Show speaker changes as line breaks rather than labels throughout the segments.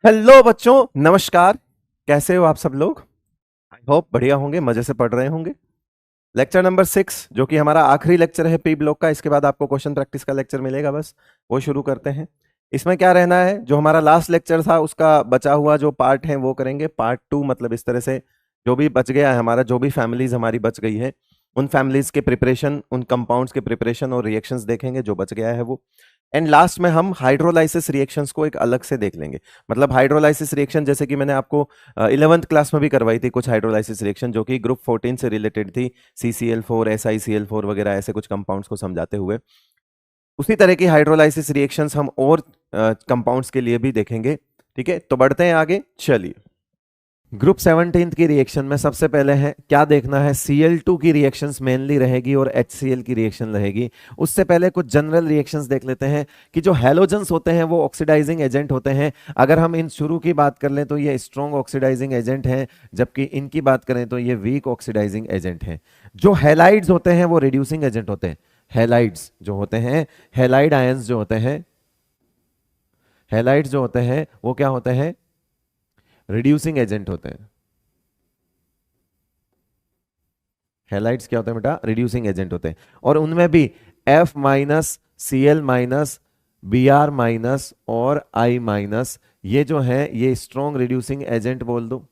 Hello बच्चों, नमस्कार। कैसे हो आप सब लोग? आई होप बढ़िया होंगे, मजे से पढ़ रहे होंगे। लेक्चर नंबर 6 जो कि हमारा आखिरी लेक्चर है पी ब्लॉक का। इसके बाद आपको क्वेश्चन प्रैक्टिस का लेक्चर मिलेगा, बस वो शुरू करते हैं। इसमें क्या रहना है, जो हमारा लास्ट लेक्चर था उसका बचा हुआ जो पार्ट है वो करेंगे। पार्ट 2 मतलब इस तरह से जो भी बच गया है हमारा, जो भी फैमिलीज हमारी बच गई है उन फैमिलीज के प्रिपरेशन, उन कंपाउंड्स के प्रिपरेशन और रिएक्शंस देखेंगे जो बच गया है वो। एंड लास्ट में हम हाइड्रोलाइसिस रिएक्शंस को एक अलग से देख लेंगे। मतलब हाइड्रोलाइसिस रिएक्शन जैसे कि मैंने आपको 11th क्लास में भी करवाई थी कुछ हाइड्रोलाइसिस रिएक्शन जो कि ग्रुप 14 से रिलेटेड थी। CCl4 SiCl4 वगैरह ऐसे कुछ कंपाउंड्स को समझाते हुए उसी तरह की हाइड्रोलाइसिस रिएक्शंस हम और कंपाउंड्स के लिए भी देखेंगे। ठीक है, तो बढ़ते हैं आगे, चलिए। ग्रुप 17 की रिएक्शन में सबसे पहले है क्या देखना है, Cl2 की रिएक्शंस मेनली रहेगी और HCl की रिएक्शन रहेगी। उससे पहले कुछ जनरल रिएक्शंस देख लेते हैं कि जो हैलोजेंस होते हैं वो ऑक्सीडाइजिंग एजेंट होते हैं। अगर हम इन शुरू की बात कर लें तो ये स्ट्रॉन्ग ऑक्सीडाइजिंग एजेंट हैं, जबकि इनकी बात करें तो ये वीक ऑक्सीडाइजिंग एजेंट हैं। जो हैलाइड्स होते हैं वो रिड्यूसिंग एजेंट होते हैं। हैलाइड्स जो होते हैं, हैलाइड आयंस जो होते हैं, हैलाइड्स जो होते हैं वो क्या होते हैं, रिड्यूसिंग एजेंट होते हैं। हैलाइड्स क्या होते हैं बेटा, रिड्यूसिंग एजेंट होते हैं। और उनमें भी F minus, Cl minus, Br minus और I माइनस, ये जो है ये स्ट्रॉन्ग रिड्यूसिंग एजेंट बोल दो।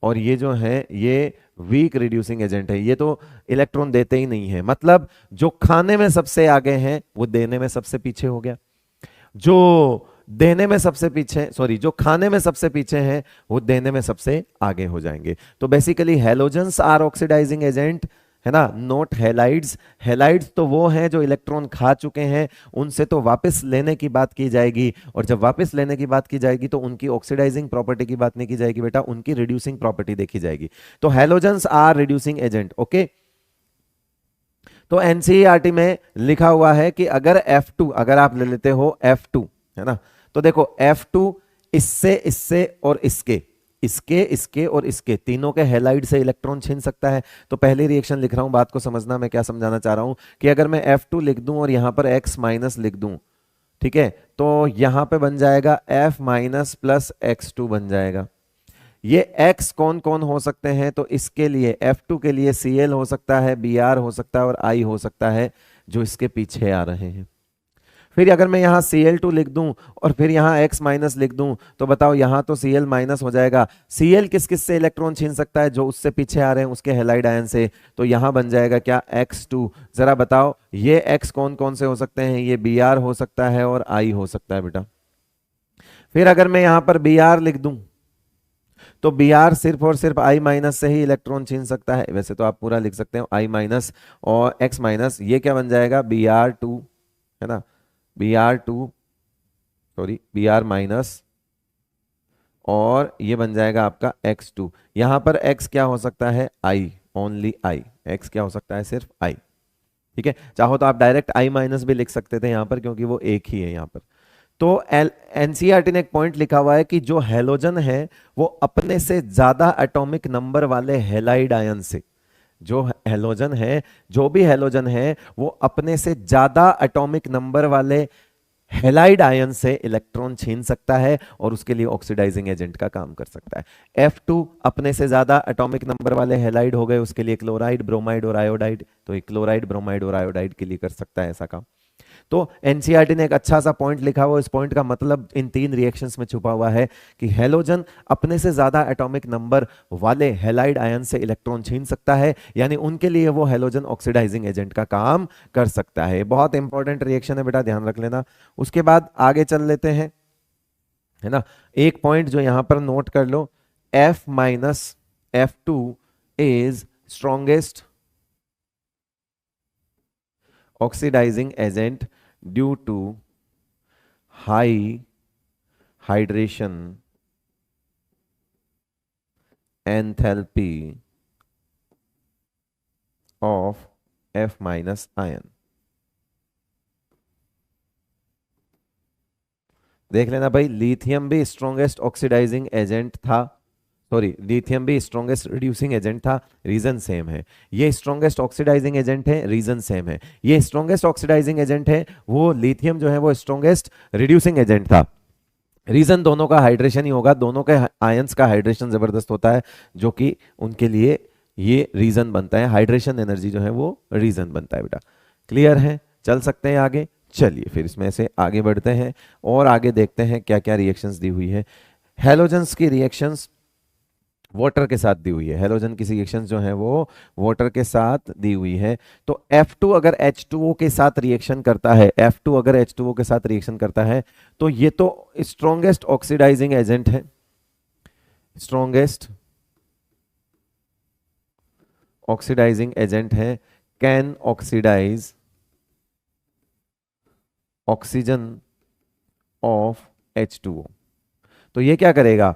और ये जो है ये वीक रिड्यूसिंग एजेंट है, ये तो इलेक्ट्रॉन देते ही नहीं है। मतलब जो खाने में सबसे आगे हैं वो देने में सबसे पीछे हो गया। जो देने में सबसे पीछे, सॉरी, जो खाने में सबसे पीछे हैं वो देने में सबसे आगे हो जाएंगे। तो basically halogens are oxidizing agent, है ना, नोट हैलाइड्स। हैलाइड्स तो वो हैं जो इलेक्ट्रॉन खा चुके हैं, उनसे तो वापस लेने की बात की जाएगी। और जब वापस लेने की बात की जाएगी तो उनकी ऑक्सीडाइजिंग प्रॉपर्टी की बात नहीं की जाएगी बेटा, उनकी रिड्यूसिंग प्रॉपर्टी देखी जाएगी। तो halogens are reducing agent, okay. तो एनसीईआरटी में लिखा हुआ है कि अगर F2 अगर आप ले लेते हो F2, है ना, तो देखो F2 इससे, इससे और इसके, इसके, इसके और इसके तीनों के हैलाइड से इलेक्ट्रॉन छीन सकता है। तो पहली रिएक्शन लिख रहा हूं, बात को समझना मैं क्या समझाना चाह रहा हूं कि अगर मैं F2 लिख दूं और यहां पर X माइनस लिख दूं, ठीक है, तो यहां पे बन जाएगा F माइनस प्लस X2 बन जाएगा। ये X कौन कौन हो सकते हैं, तो इसके लिए F2 के लिए Cl हो सकता है, Br हो सकता है और I हो सकता है जो इसके पीछे आ रहे हैं। फिर अगर मैं यहाँ Cl2 लिख दूं और फिर यहाँ X माइनस लिख दूं तो बताओ यहाँ तो Cl माइनस हो जाएगा। Cl किस किस से इलेक्ट्रॉन छीन सकता है, जो उससे पीछे आ रहे हैं उसके हैलाइड आयन से। तो यहाँ बन जाएगा क्या, X2। जरा बताओ ये X कौन कौन से हो सकते हैं, ये Br हो सकता है और I हो सकता है बेटा। फिर अगर मैं यहाँ पर Br लिख दूं तो Br सिर्फ और सिर्फ I माइनस से ही इलेक्ट्रॉन छीन सकता है। वैसे तो आप पूरा लिख सकते हो I माइनस और X माइनस, ये क्या बन जाएगा Br2, है ना, Br2, सॉरी Br माइनस, और ये बन जाएगा आपका X2। यहां पर X क्या हो सकता है, I, ओनली I। X क्या हो सकता है, सिर्फ I। ठीक है, चाहो तो आप डायरेक्ट I माइनस भी लिख सकते थे यहां पर, क्योंकि वो एक ही है यहां पर। तो एनसीईआरटी ने एक पॉइंट लिखा हुआ है कि जो हैलोजन है वो अपने से ज्यादा एटॉमिक नंबर वाले हैलाइड आयन से, जो हैलोजन है, जो भी हैलोजन है वो अपने से ज्यादा एटॉमिक नंबर वाले हैलाइड आयन से इलेक्ट्रॉन छीन सकता है और उसके लिए ऑक्सीडाइजिंग एजेंट का काम कर सकता है। F2 अपने से ज्यादा एटॉमिक नंबर वाले हैलाइड हो गए, उसके लिए क्लोराइड, ब्रोमाइड और आयोडाइड, तो एक क्लोराइड, ब्रोमाइड और आयोडाइड के लिए कर सकता है ऐसा काम। तो एनसीईआरटी ने एक अच्छा सा पॉइंट लिखा हुआ, इस पॉइंट का मतलब इन तीन रिएक्शंस में छुपा हुआ है कि हैलोजन अपने से ज्यादा एटॉमिक नंबर वाले हैलाइड आयन से इलेक्ट्रॉन छीन सकता है, यानी उनके लिए वो हैलोजन ऑक्सीडाइजिंग एजेंट का काम कर सकता है। बहुत इंपॉर्टेंट रिएक्शन है बेटा, ध्यान रख लेना। उसके बाद आगे चल लेते हैं, है ना। एक पॉइंट जो यहां पर नोट कर लो, F minus F2 is strongest oxidizing agent due to high hydration enthalpy of F minus ion। देख लेना भाई, लिथियम भी स्ट्रॉन्गेस्ट ऑक्सीडाइजिंग एजेंट था, सॉरी लिथियम भी स्ट्रॉन्गेस्ट रिड्यूसिंग एजेंट था, रीजन सेम है। ये स्ट्रॉन्गेस्ट ऑक्सीडाइजिंग एजेंट है, रीजन सेम है। ये स्ट्रॉन्गेस्ट ऑक्सीडाइजिंग एजेंट है, वो लिथियम जो है वो स्ट्रॉन्गेस्ट रिड्यूसिंग एजेंट था, रीजन दोनों का हाइड्रेशन ही होगा, दोनों के आयंस का हाइड्रेशन जबरदस्त होता है, जो कि उनके लिए ये रीजन बनता है, हाइड्रेशन एनर्जी जो है वो रीजन बनता है बेटा। क्लियर है? चल सकते हैं आगे। चलिए फिर इसमें से आगे बढ़ते हैं और आगे देखते हैं क्या क्या रिएक्शंस दी हुई है। हेलोजेंस की रिएक्शंस वाटर के साथ दी हुई है, हेलोजन की रिएक्शंस जो है वो वाटर के साथ दी हुई है। तो F2 अगर H2O के साथ रिएक्शन करता है, F2 अगर H2O के साथ रिएक्शन करता है तो ये तो स्ट्रॉन्गेस्ट ऑक्सीडाइजिंग एजेंट है, स्ट्रॉन्गेस्ट ऑक्सीडाइजिंग एजेंट है, can oxidize oxygen of H2O। तो ये क्या करेगा,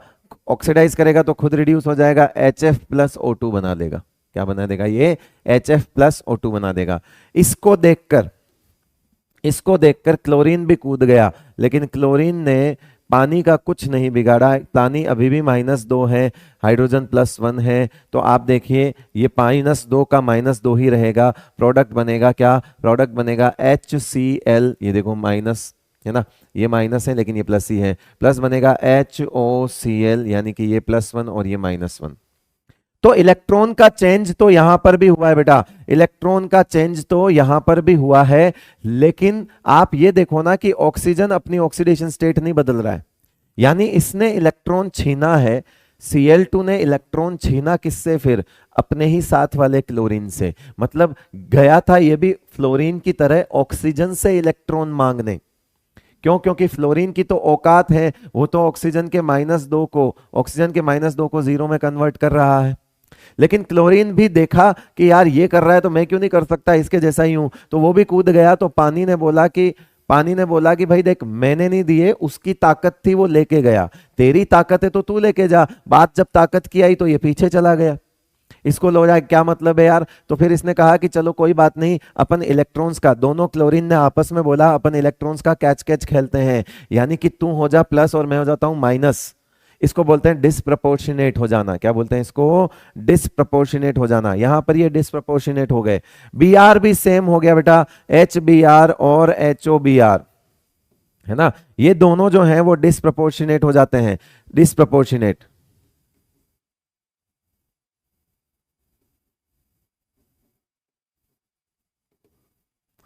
ऑक्सीडाइज करेगा तो खुद रिड्यूस हो जाएगा, HF प्लस O2 बना देगा। क्या बना देगा ये? HF प्लस O2 बना देगा। इसको देखकर क्लोरीन भी कूद गया, लेकिन क्लोरीन ने पानी का कुछ नहीं बिगाड़ा, पानी अभी भी -2 है, हाइड्रोजन +1 है। तो आप देखिए ये -2 का -2 ही रहेगा, प्रोडक्ट बनेगा क्या? प्रोडक्ट बनेगा HCl, ये देखो माइनस है ना, ये माइनस है लेकिन ये प्लस ही है, प्लस बनेगा HOCl, यानी कि ये +1 और ये -1। तो इलेक्ट्रॉन का चेंज तो यहां पर भी हुआ है बेटा, इलेक्ट्रॉन का चेंज तो यहां पर भी हुआ है, लेकिन आप ये देखो ना कि ऑक्सीजन अपनी ऑक्सीडेशन स्टेट नहीं बदल रहा है, यानी इसने इलेक्ट्रॉन छीना है। Cl2 ने इलेक्ट्रॉन छीना किससे? फिर अपने ही साथ वाले क्लोरीन से, मतलब गया था ये भी फ्लोरीन की तरह ऑक्सीजन से इलेक्ट्रॉन मांगने। क्यों? क्योंकि फ्लोरीन की तो औकात है, वो तो ऑक्सीजन के -2 को 0 में कन्वर्ट कर रहा है। लेकिन क्लोरीन भी देखा कि यार ये कर रहा है तो मैं क्यों नहीं कर सकता, इसके जैसा ही हूं, तो वो भी कूद गया। तो पानी ने बोला कि भाई देख, मैंने नहीं दिए, उसकी ताकत थी वो लेके गया, तेरी ताकत है तो तू लेके जा। बात जब ताकत की आई तो ये पीछे चला गया। इसको लो जाए, क्या मतलब है यार? तो फिर इसने कहा कि चलो कोई बात नहीं, अपन इलेक्ट्रॉन्स का, दोनों क्लोरीन ने आपस में बोला अपन इलेक्ट्रॉन्स का कैच कैच खेलते हैं, यानी कि तू हो जा प्लस और मैं हो जाता हूं माइनस। इसको बोलते हैं डिसप्रपोर्शनेट हो जाना। क्या बोलते हैं इसको? डिसप्रपोर्शनेट हो जाना। यहां पर ये डिसप्रपोर्शनेट हो गए। Br भी सेम हो गया बेटा, HBr और HOBr, है ना, ये दोनों जो हैं वो डिसप्रपोर्शनेट हो जाते हैं, डिसप्रपोर्शनेट,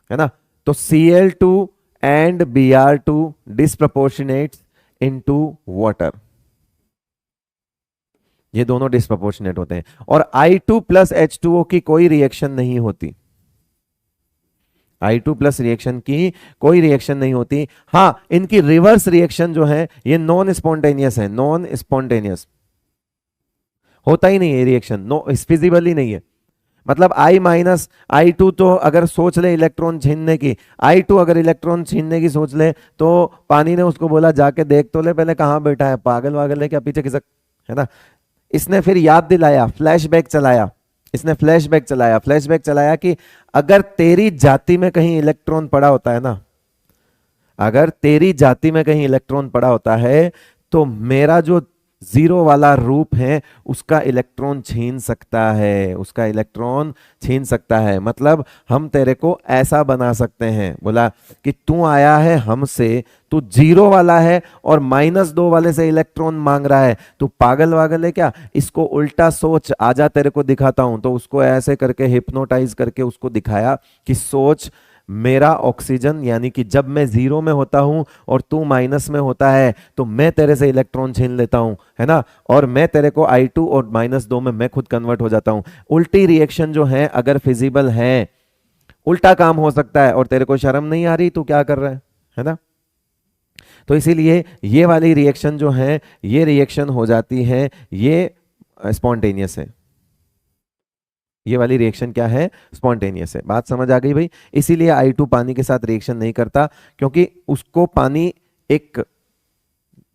है ना। तो Cl2 and Br2 disproportionate into water, ये दोनों डिसप्रपोर्शनेट होते हैं। और I2 प्लस H2O की कोई रिएक्शन नहीं होती, I2 प्लस रिएक्शन की कोई रिएक्शन नहीं होती। हाँ, इनकी रिवर्स रिएक्शन जो है ये नॉन स्पॉन्टेनियस है, नॉन स्पॉन्टेनियस होता ही नहीं है रिएक्शन, नो फिजिबल ही नहीं है। मतलब I-2 तो अगर सोच ले इलेक्ट्रॉन छीनने की, I2 अगर इलेक्ट्रॉन छीनने की सोच ले तो पानी ने उसको बोला जाके देख तो ले पहले कहां बैठा है, पागल वागल है क्या, पीछे खिसक, है ना। इसने फिर याद दिलाया, फ्लैशबैक चलाया, इसने फ्लैशबैक चलाया कि अगर तेरी जाति में कहीं इलेक्ट्रॉन पड़ा होता है ना, अगर तेरी जाति में कहीं इलेक्ट्रॉन पड़ा होता है तो मेरा जो जीरो वाला रूप है उसका इलेक्ट्रॉन छीन सकता है, उसका इलेक्ट्रॉन छीन सकता है। मतलब हम तेरे को ऐसा बना सकते हैं, बोला कि तू आया है हमसे, तू 0 वाला है और -2 वाले से इलेक्ट्रॉन मांग रहा है, तू पागल वागल है क्या? इसको उल्टा सोच, आजा तेरे को दिखाता हूं। तो उसको ऐसे करके हिप्नोटाइज करके उसको दिखाया कि सोच, मेरा ऑक्सीजन, यानी कि जब मैं 0 में होता हूं और तू माइनस में होता है तो मैं तेरे से इलेक्ट्रॉन छीन लेता हूं, है ना, और मैं तेरे को I2 और -2 में मैं खुद कन्वर्ट हो जाता हूं। उल्टी रिएक्शन जो है अगर फिजिबल है, उल्टा काम हो सकता है, और तेरे को शर्म नहीं आ रही, तू क्या कर रहा है ना। तो इसीलिए ये वाली रिएक्शन जो है, ये रिएक्शन हो जाती है, ये स्पॉन्टेनियस है, ये वाली रिएक्शन क्या है? स्पॉन्टेनियस है। बात समझ आ गई भाई? इसीलिए I2 पानी के साथ रिएक्शन नहीं करता, क्योंकि उसको पानी एक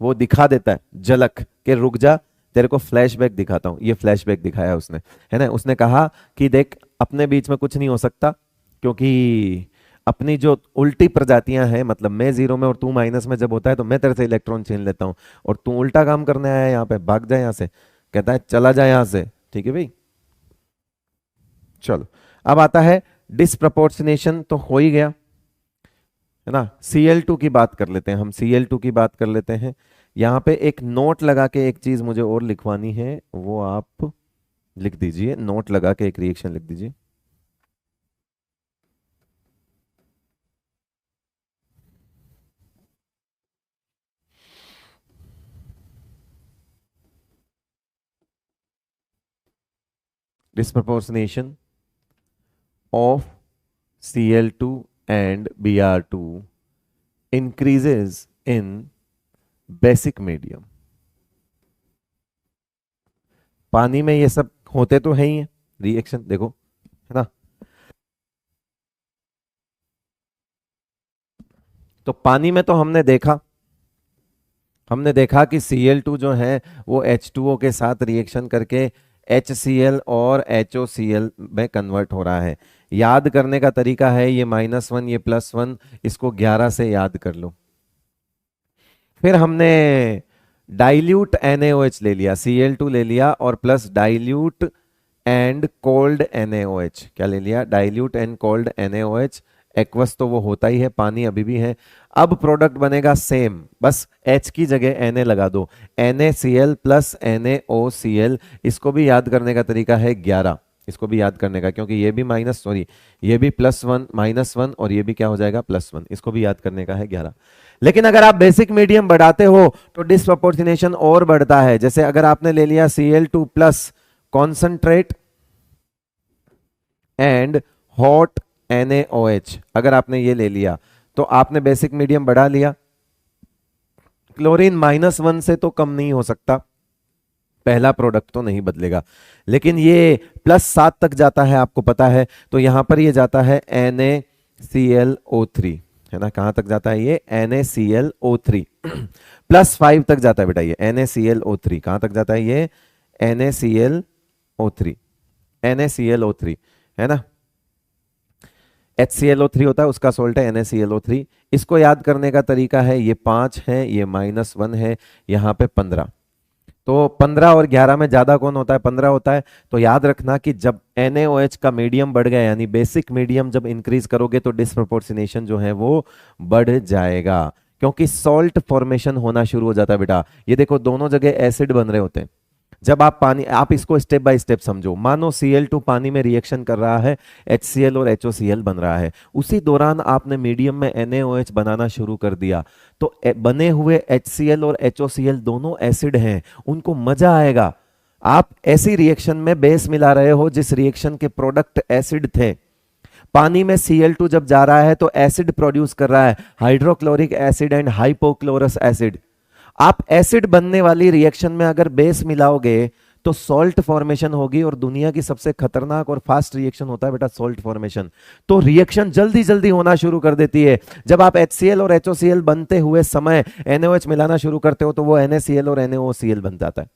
वो दिखा देता है झलक के रुक जा, तेरे को फ्लैशबैक दिखाता हूं। ये फ्लैशबैक दिखाया उसने, है ना। उसने कहा कि देख, अपने बीच में कुछ नहीं हो सकता, क्योंकि अपनी जो उल्टी प्रजातियां हैं, मतलब मैं 0 में और तू माइनस में जब होता है तो मैं तेरे से इलेक्ट्रॉन छीन लेता हूं, और तू उल्टा काम करने आया है यहाँ पे, भाग जा यहाँ से। कहता है चला जा यहाँ से, ठीक है भाई। चलो अब आता है डिसप्रपोर्शनेशन, तो हो ही गया, है ना। Cl2 की बात कर लेते हैं हम, Cl2 की बात कर लेते हैं यहाँ पे एक नोट लगा के एक चीज मुझे और लिखवानी है, वो आप लिख दीजिए, नोट लगा के एक रिएक्शन लिख दीजिए। Disproportionation of Cl2 and Br2 increases in basic medium। पानी में ये सब होते तो है ही है रिएक्शन, देखो है ना। तो पानी में तो हमने देखा कि Cl2 जो है वो H2O के साथ रिएक्शन करके HCl और HOCl में कन्वर्ट हो रहा है। याद करने का तरीका है, ये -1 ये +1, इसको 11 से याद कर लो। फिर हमने डाइल्यूट NaOH ले लिया, Cl2 ले लिया और plus dilute and cold NaOH, क्या ले लिया, dilute and cold NaOH। Aqueous तो वो होता ही है, पानी अभी भी है। अब प्रोडक्ट बनेगा सेम, बस H की जगह Na लगा दो, NaCl प्लस NaOCl। इसको भी याद करने का तरीका है 11, इसको भी याद करने का, क्योंकि ये भी ये भी +1 -1 और ये भी क्या हो जाएगा +1, इसको भी याद करने का है 11। लेकिन अगर आप बेसिक मीडियम बढ़ाते हो तो डिस्प्रपोर्शनेशन और बढ़ता है। जैसे अगर आपने ले लिया Cl2 plus concentrate and hot NaOH, अगर आपने ये ले लिया तो आपने बेसिक मीडियम बढ़ा लिया। क्लोरीन -1 से तो कम नहीं हो सकता, पहला प्रोडक्ट तो नहीं बदलेगा, लेकिन ये +7 तक जाता है, आपको पता है। तो यहां पर ये जाता है NaClO3, है ना, कहां तक जाता है ये NaClO3 +5 तक जाता है बेटा, ये NaClO3 कहां तक जाता है, ये NaClO3 है ना। HClO3 होता है, उसका सोल्ट है NaClO3। इसको याद करने का तरीका है, ये 5 है, ये -1 है, यहाँ पे 15। तो 15 और 11 में ज्यादा कौन होता है, 15 होता है। तो याद रखना कि जब NaOH का मीडियम बढ़ गया, यानी बेसिक मीडियम जब इंक्रीज करोगे तो डिस्प्रपोर्शनेशन जो है वो बढ़ जाएगा, क्योंकि सॉल्ट फॉर्मेशन होना शुरू हो जाता है बेटा। ये देखो दोनों जगह एसिड बन रहे होते हैं। जब आप इसको स्टेप बाय स्टेप समझो, मानो Cl2 पानी में रिएक्शन कर रहा है, HCl और HOCl बन रहा है, उसी दौरान आपने मीडियम में NaOH बनाना शुरू कर दिया, तो बने हुए HCl और HOCl दोनों एसिड हैं, उनको मजा आएगा। आप ऐसी रिएक्शन में बेस मिला रहे हो जिस रिएक्शन के प्रोडक्ट एसिड थे। पानी में Cl2 जब जा रहा है तो एसिड प्रोड्यूस कर रहा है, hydrochloric acid and hypochlorous acid. आप एसिड बनने वाली रिएक्शन में अगर बेस मिलाओगे तो सॉल्ट फॉर्मेशन होगी, और दुनिया की सबसे खतरनाक और फास्ट रिएक्शन होता है बेटा सॉल्ट फॉर्मेशन। तो रिएक्शन जल्दी जल्दी होना शुरू कर देती है। जब आप HCl और HOCl बनते हुए समय NaOH मिलाना शुरू करते हो तो वो NaCl और NaOCl बन जाता है।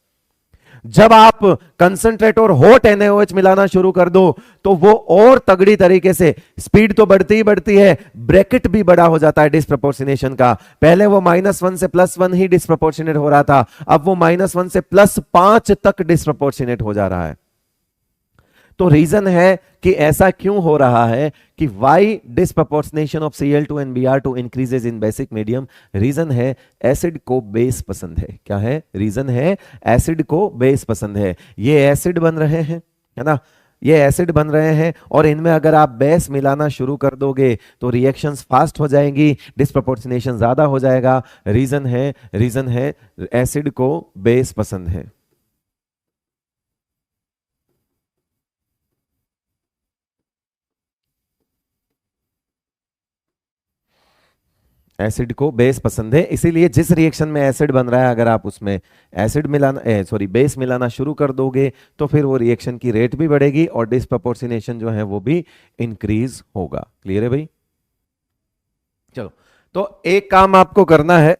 जब आप कंसंट्रेट और हॉट NaOH मिलाना शुरू कर दो तो वो और तगड़ी तरीके से, स्पीड तो बढ़ती ही बढ़ती है, ब्रैकेट भी बड़ा हो जाता है डिस्प्रपोर्शनेशन का। पहले वो -1 से +1 ही डिस्प्रपोर्शनेट हो रहा था, अब वो -1 से +5 तक डिस्प्रपोर्शनेट हो जा रहा है। तो रीजन है कि ऐसा क्यों हो रहा है कि why disproportionation of Cl2 and Br2 increases in basic medium. Reason है एसिड को बेस पसंद है। क्या है रीजन है, एसिड को बेस पसंद है। ये एसिड बन रहे हैं, है ना, ये एसिड बन रहे हैं, और इनमें अगर आप बेस मिलाना शुरू कर दोगे तो रिएक्शंस फास्ट हो जाएंगी, डिस्प्रपोर्शनेशन ज्यादा हो जाएगा। रीजन है एसिड को बेस पसंद है। एसिड को बेस पसंद है, इसीलिए जिस रिएक्शन में एसिड बन रहा है अगर आप उसमें एसिड मिलाना बेस मिलाना शुरू कर दोगे तो फिर वो रिएक्शन की रेट भी बढ़ेगी और डिस्प्रपोर्शनेशन जो है वो भी इंक्रीज होगा। क्लियर है भाई? चलो, तो एक काम आपको करना है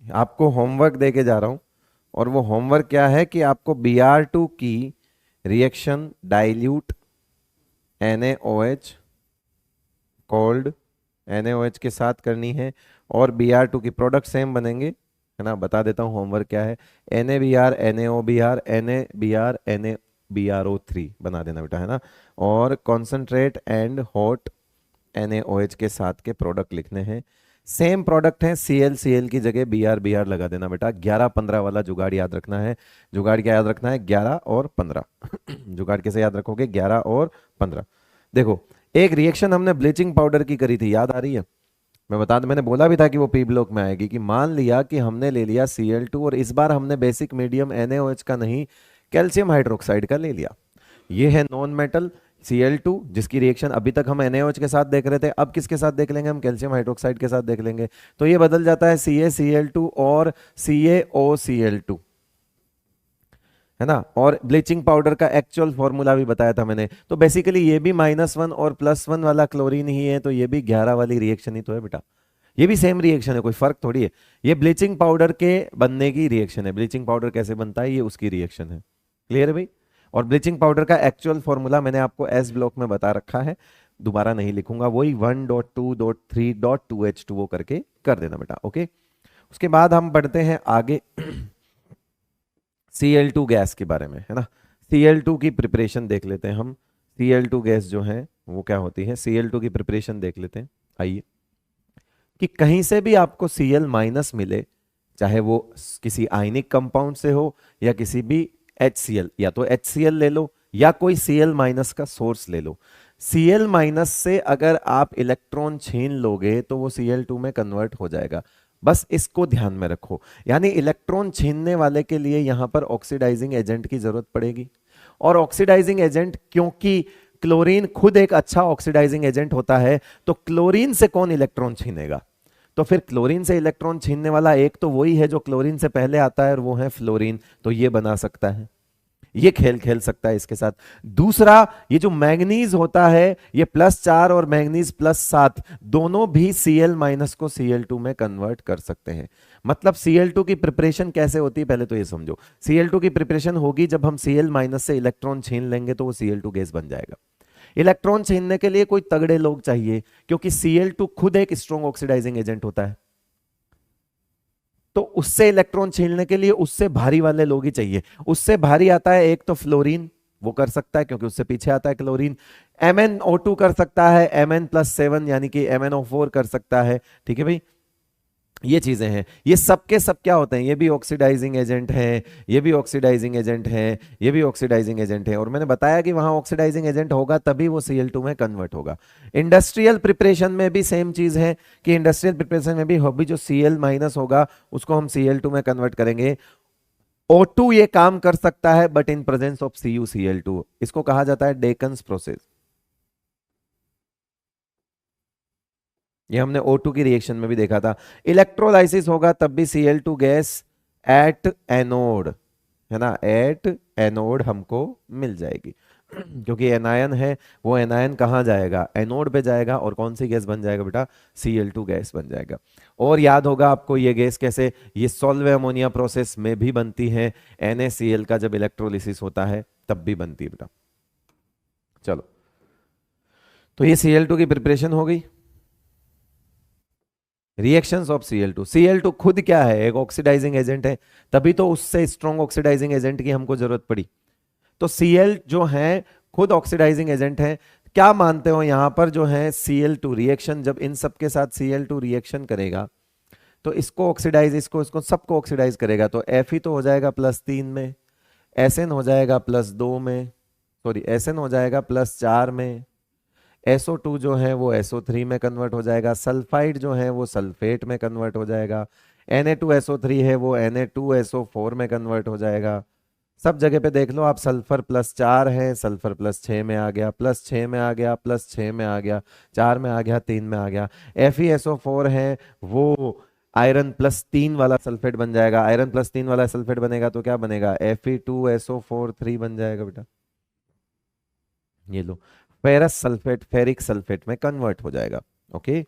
आपको होमवर्क दे के जा रहा हूं, और वो होमवर्क क्या है कि आपको Br2 की reaction dilute NaOH cold NaOH के साथ करनी है, और Br2 की प्रोडक्ट सेम बनेंगे, है ना। बता देता हूँ होमवर्क क्या है, NaBr NaOBr NaBr NaBrO3 बना देना बेटा, है ना। और कॉन्सेंट्रेट एंड हॉट NaOH के साथ के प्रोडक्ट लिखने हैं। सेम प्रोडक्ट है, Cl की जगह Br लगा देना बेटा। 11-15 वाला जुगाड़ याद रखना है। जुगाड़ क्या याद रखना है? 11 और 15। जुगाड़ कैसे याद रखोगे? 11 और 15। देखो, एक रिएक्शन हमने ब्लीचिंग पाउडर की करी थी, याद आ रही है? मैंने बोला भी था कि वो पी ब्लॉक में आएगी। कि मान लिया कि हमने ले लिया Cl2 और इस बार हमने बेसिक मीडियम NaOH का नहीं, कैल्शियम हाइड्रोक्साइड का ले लिया। ये है नॉन मेटल Cl2, जिसकी रिएक्शन अभी तक हम NaOH के साथ देख रहे थे, अब किसके साथ देख लेंगे? हम कैल्शियम हाइड्रोक्साइड के साथ देख लेंगे। तो ये बदल जाता है CaCl2 और CaOCl2, है ना। और ब्लीचिंग पाउडर का एक्चुअल फॉर्मूला भी बताया था मैंने। तो बेसिकली ये भी -1 और +1 वाला क्लोरीन ही है, तो ये भी 11 वाली रिएक्शन ही तो है बेटा। ये भी सेम रिएक्शन है, कोई फर्क थोड़ी है। ये ब्लीचिंग पाउडर के बनने की रिएक्शन है। ब्लीचिंग पाउडर कैसे बनता है, ये उसकी रिएक्शन है। क्लियर है भाई? और ब्लीचिंग पाउडर का एक्चुअल फॉर्मूला मैंने आपको एस ब्लॉक में बता रखा है, दोबारा नहीं लिखूंगा। वही 1.2.3.2H2O करके कर देना बेटा। ओके, उसके बाद हम बढ़ते हैं आगे Cl2 गैस के बारे में, है ना। Cl2 की प्रिपरेशन देख लेते हैं हम। Cl2 गैस जो है वो क्या होती है, Cl2 की प्रिपरेशन देख लेते हैं। आइए, कि कहीं से भी आपको Cl- मिले, चाहे वो किसी आयनिक कंपाउंड से हो या किसी भी HCl, या तो HCl ले लो या कोई Cl- का सोर्स ले लो। Cl- से अगर आप इलेक्ट्रॉन छीन लोगे तो वो Cl2 में कन्वर्ट हो जाएगा। बस इसको ध्यान में रखो। यानी इलेक्ट्रॉन छीनने वाले के लिए यहां पर ऑक्सीडाइजिंग एजेंट की जरूरत पड़ेगी। और ऑक्सीडाइजिंग एजेंट, क्योंकि क्लोरीन खुद एक अच्छा ऑक्सीडाइजिंग एजेंट होता है, तो क्लोरीन से कौन इलेक्ट्रॉन छीनेगा? तो फिर क्लोरीन से इलेक्ट्रॉन छीनने वाला एक तो वही है जो क्लोरीन से पहले आता है, और वो है फ्लोरीन। तो ये बना सकता है, ये खेल खेल सकता है इसके साथ। दूसरा, ये जो मैंगनीज होता है, ये +4 और मैंगनीज +7 दोनों भी Cl- को Cl2 में कन्वर्ट कर सकते हैं। मतलब Cl2 की प्रिपरेशन कैसे होती है, पहले तो ये समझो। Cl2 की प्रिपरेशन होगी जब हम Cl- से इलेक्ट्रॉन छीन लेंगे तो वो Cl2 गैस बन जाएगा। इलेक्ट्रॉन छीनने के लिए कोई तगड़े लोग चाहिए, क्योंकि Cl2 खुद एक स्ट्रॉन्ग ऑक्सीडाइजिंग एजेंट होता है। तो उससे इलेक्ट्रॉन छीनने के लिए उससे भारी वाले लोग ही चाहिए। उससे भारी आता है एक तो फ्लोरीन, वो कर सकता है क्योंकि उससे पीछे आता है क्लोरीन। MnO2 कर सकता है, Mn+7 यानी कि MnO4 कर सकता है। ठीक है भाई, ये चीजें हैं। ये सब के सब क्या होते हैं, ये भी ऑक्सीडाइजिंग एजेंट हैं, ये भी ऑक्सीडाइजिंग एजेंट हैं, ये भी ऑक्सीडाइजिंग एजेंट है। और मैंने बताया कि वहां ऑक्सीडाइजिंग एजेंट होगा तभी वो Cl2 में कन्वर्ट होगा। इंडस्ट्रियल प्रिपरेशन में भी सेम चीज है, कि इंडस्ट्रियल प्रिपरेशन में भी जो Cl- होगा उसको हम Cl2 में कन्वर्ट करेंगे। O2 ये काम कर सकता है, but in presence of CuCl2। इसको कहा जाता है डेकन्स प्रोसेस। ये हमने O2 की रिएक्शन में भी देखा था। इलेक्ट्रोलाइसिस होगा तब भी Cl2 गैस एट एनोड, है ना, एट एनोड हमको मिल जाएगी। क्योंकि एनायन है, वो एनायन कहाँ जाएगा? एनोड पे जाएगा। और कौन सी गैस बन जाएगा बेटा? Cl2 गैस बन जाएगा। और याद होगा आपको ये गैस कैसे, ये सॉल्व अमोनिया प्रोसेस में भी बनती है। NaCl का जब इलेक्ट्रोलिसिस होता है तब भी बनती है बेटा। चलो, तो ये Cl2 की प्रिपरेशन हो गई। Reactions of Cl2। Cl2 खुद क्या है? एक ऑक्सीडाइजिंग एजेंट है, तभी तो उससे स्ट्रॉन्ग ऑक्सीडाइजिंग एजेंट की हमको जरूरत पड़ी। तो Cl जो है खुद ऑक्सीडाइजिंग एजेंट है। क्या मानते हो यहां पर जो है Cl2 रिएक्शन, जब इन सब के साथ Cl2 रिएक्शन करेगा तो इसको ऑक्सीडाइज, इसको इसको सबको ऑक्सीडाइज करेगा। तो Fe तो हो जाएगा +3 में, Sn हो जाएगा +2 में, सॉरी Sn हो जाएगा +4 में, SO2 जो है वो SO3 में कन्वर्ट हो जाएगा, सल्फाइड जो है वो सल्फेट में कन्वर्ट हो जाएगा, Na2SO3 है वो Na2SO4 में कन्वर्ट हो जाएगा। सब जगह पे देख लो आप, सल्फर +4 है, सल्फर +6 में आ गया, +6 में आ गया, +6 में आ गया, 4 में आ गया, 3 में आ गया। FeSO4 है वो आयरन +3 वाला सल्फेट बन जाएगा। आयरन +3 वाला सल्फेट बनेगा तो क्या बनेगा? Fe2SO4 3 बन जाएगा बेटा। ये लो, फेरस सल्फेट फेरिक सल्फेट में कन्वर्ट हो जाएगा। ओके,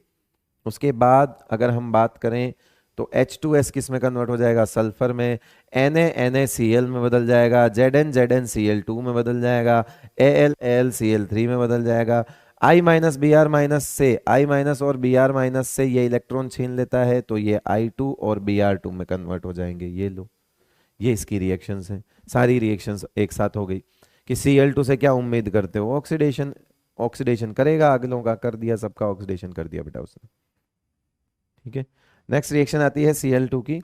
उसके बाद अगर हम बात करें तो H2S किस में कन्वर्ट हो जाएगा? सल्फर में। NaNaCl में बदल जाएगा, ZnZnCl2 में बदल जाएगा, AlAlCl3 में बदल जाएगा। I- से I- और Br- से ये इलेक्ट्रॉन छीन लेता है तो ये I2 और Br2 में कन्वर्ट हो जाएंगे। ये लो, ये इसकी रिएक्शंस हैं। सारी रिएक्शंस एक साथ हो गई। कि Cl2 से क्या उम्मीद करते हो? ऑक्सीडेशन। ऑक्सीडेशन करेगा, अगलों का कर दिया, सबका ऑक्सीडेशन कर दिया बेटा उसने। ठीक है। नेक्स्ट रिएक्शन आती है Cl2 की,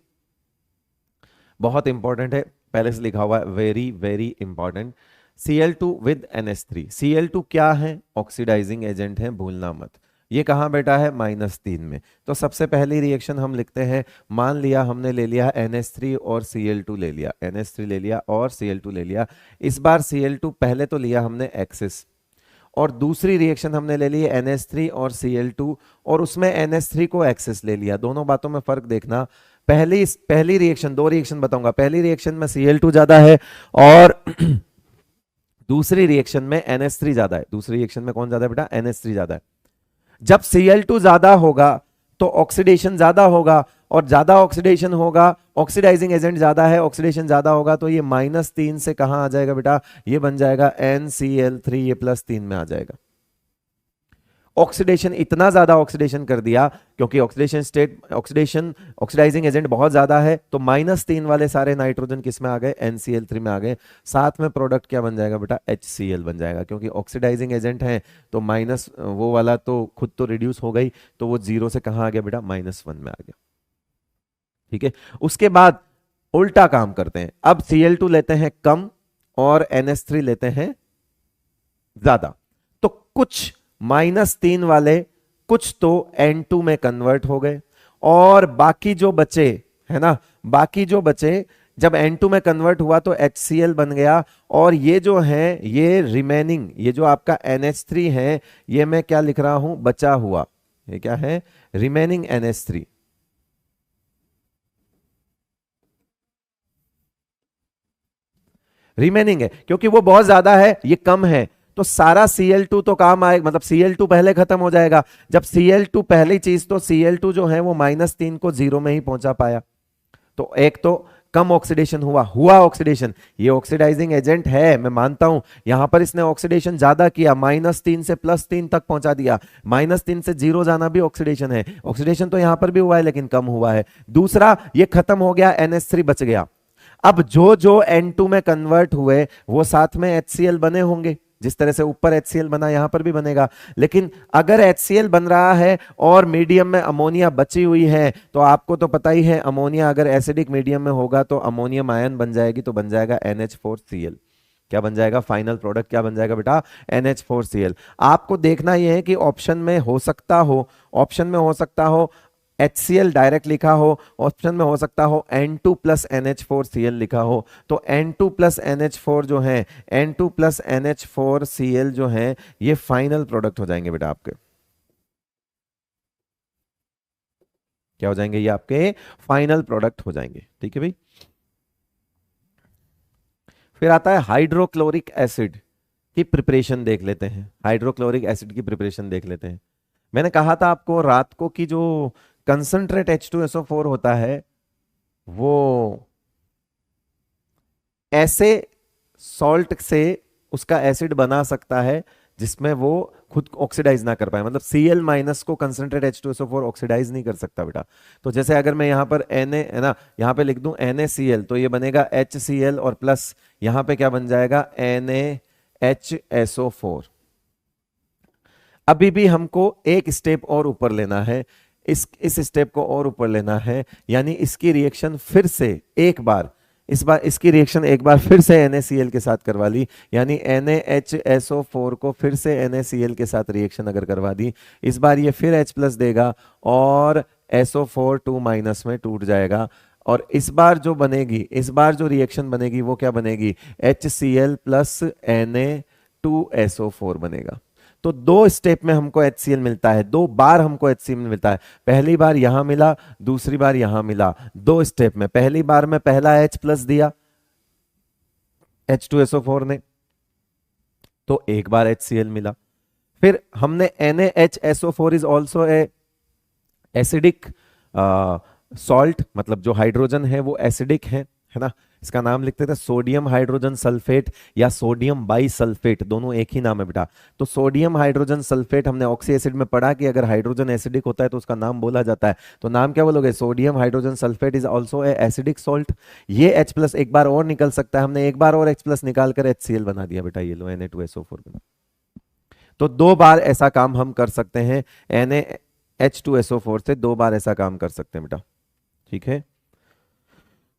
बहुत इंपॉर्टेंट है, पहले से लिखा हुआ है, very very important. Cl2 with NH3। Cl2 क्या है? ऑक्सीडाइजिंग एजेंट है, भूलना मत। ये कहाँ बेटा है? -3 में। तो सबसे पहली रिएक्शन हम लिखते हैं, मान लिया हमने ले लिया NH3 और Cl2 ले लिया, NH3 ले लिया और Cl2 ले लिया। इस बार Cl2 पहले तो लिया हमने एक्सिस, और दूसरी रिएक्शन हमने ले ली NH3 और Cl2, और उसमें NH3 को एक्सेस ले लिया। दोनों बातों में फर्क देखना। पहली रिएक्शन, दो रिएक्शन बताऊंगा, पहली रिएक्शन में Cl2 ज्यादा है और दूसरी रिएक्शन में NH3 ज्यादा है। दूसरी रिएक्शन में कौन ज्यादा है बेटा? NH3 ज्यादा है। जब Cl2 ज्यादा होगा तो ऑक्सीडेशन ज्यादा होगा, और ज्यादा ऑक्सीडेशन होगा, ऑक्सीडाइजिंग एजेंट ज्यादा है, ऑक्सीडेशन ज्यादा होगा, तो ये -3 से कहां आ जाएगा बेटा? ये बन जाएगा NCl3, ये +3 में आ जाएगा। ऑक्सीडेशन, इतना ज्यादा ऑक्सीडेशन कर दिया क्योंकि ऑक्सीडाइजिंग एजेंट बहुत ज्यादा है, तो -3 वाले सारे नाइट्रोजन किस में आ गए? NCl3 में आ गए। साथ में प्रोडक्ट क्या बन जाएगा बेटा? HCl बन जाएगा, क्योंकि ऑक्सीडाइजिंग एजेंट है तो माइनस वो वाला तो खुद तो रिड्यूस हो गई, तो वो 0 से कहां आ गया बेटा? -1 में आ गया। ठीक है। उसके बाद उल्टा काम करते हैं, अब Cl2 लेते हैं कम और NH3 लेते हैं ज्यादा, तो कुछ -3 वाले कुछ तो N2 में कन्वर्ट हो गए, और बाकी जो बचे है ना, बाकी जो बचे जब N2 में कन्वर्ट हुआ तो HCl बन गया, और ये जो है ये रिमेनिंग, ये जो आपका NH3 है, ये मैं क्या लिख रहा हूं? बचा हुआ। ये क्या है? Remaining NH3। रिमेनिंग है क्योंकि वो बहुत ज्यादा है, ये कम है, तो सारा Cl2 तो काम आएगा, मतलब Cl2 पहले खत्म हो जाएगा। जब Cl2 पहली चीज, तो Cl2 जो है वो -3 को 0 में ही पहुंचा पाया, तो एक तो कम ऑक्सीडेशन हुआ ऑक्सीडेशन, ये ऑक्सीडाइजिंग एजेंट है, मैं मानता हूं। यहां पर इसने ऑक्सीडेशन ज्यादा किया, -3 से +3 तक पहुंचा दिया, -3 से 0 जाना भी ऑक्सीडेशन है, ऑक्सीडेशन तो यहां पर भी हुआ है लेकिन कम हुआ है। दूसरा, ये खत्म हो गया, NH3 बच गया। अब जो जो N2 में कन्वर्ट हुए वो साथ में HCl बने होंगे, जिस तरह से ऊपर HCl बना यहां पर भी बनेगा। लेकिन अगर HCl बन रहा है और मीडियम में अमोनिया बची हुई है, तो आपको तो पता ही है, अमोनिया अगर एसिडिक मीडियम में होगा तो अमोनियम आयन बन जाएगी, तो बन जाएगा NH4Cl। क्या बन जाएगा? फाइनल प्रोडक्ट क्या बन जाएगा बेटा? NH4Cl। आपको देखना यह है कि ऑप्शन में हो सकता हो HCl डायरेक्ट लिखा हो, ऑप्शन में हो सकता हो N2 + NH4Cl लिखा हो, तो N2 + NH4 जो है, N2 + NH4Cl जो है, ये फाइनल प्रोडक्ट हो जाएंगे बेटा आपके। क्या हो जाएंगे? ये आपके फाइनल प्रोडक्ट हो जाएंगे। ठीक है भाई। फिर आता है हाइड्रोक्लोरिक एसिड की प्रिपरेशन देख लेते हैं। हाइड्रोक्लोरिक एसिड की प्रिपरेशन देख लेते हैं। मैंने कहा था आपको रात को कि जो कंसंट्रेट H2SO4 होता है वो ऐसे सॉल्ट से उसका एसिड बना सकता है जिसमें वो खुद ऑक्सीडाइज ना कर पाए, मतलब Cl- को कंसंट्रेट H2SO4 ऑक्सीडाइज नहीं कर सकता बेटा। तो जैसे अगर मैं यहां पर Na है ना, यहां पे लिख दूं NaCl, तो ये बनेगा HCl और प्लस यहां पे क्या बन जाएगा? NaHSO4। अभी भी हमको एक स्टेप और ऊपर लेना है, इस स्टेप को और ऊपर लेना है, यानी इसकी रिएक्शन फिर से एक बार, इस बार इसकी रिएक्शन एक बार फिर से NaCl के साथ करवा ली, यानी NaHSO4 को फिर से NaCl के साथ रिएक्शन अगर करवा दी, इस बार ये फिर H+ देगा और SO4 2- में टूट जाएगा, और इस बार जो बनेगी, इस बार जो रिएक्शन बनेगी वो क्या बनेगी? HCl + Na2SO4 बनेगा। तो दो स्टेप में हमको HCl मिलता है, दो बार हमको HCl मिलता है। पहली बार यहां मिला, दूसरी बार यहां मिला, दो स्टेप में। पहली बार में पहला H+ दिया H2SO4 ने, तो एक बार HCl मिला। फिर हमने NaHSO4 is also a acidic salt, मतलब जो हाइड्रोजन है वो एसिडिक है ना। इसका नाम लिखते थे सोडियम हाइड्रोजन सल्फेट या सोडियम बाइसल्फेट, दोनों एक ही नाम है बेटा। तो सोडियम हाइड्रोजन सल्फेट हमने ऑक्सी एसिड में पढ़ा कि अगर हाइड्रोजन एसिडिक होता है तो उसका नाम बोला जाता है, तो नाम क्या बोलोगे? Sodium hydrogen sulphate is also a acidic salt. ये H+ एक बार और निकल सकता है, हमने एक बार और H+ निकाल कर HCl बना दिया बेटा, ये लो Na2SO4 बना। तो दो बार ऐसा काम हम कर सकते हैं। H2SO4 से 2 बार ऐसा काम कर सकते हैं बेटा, ठीक है।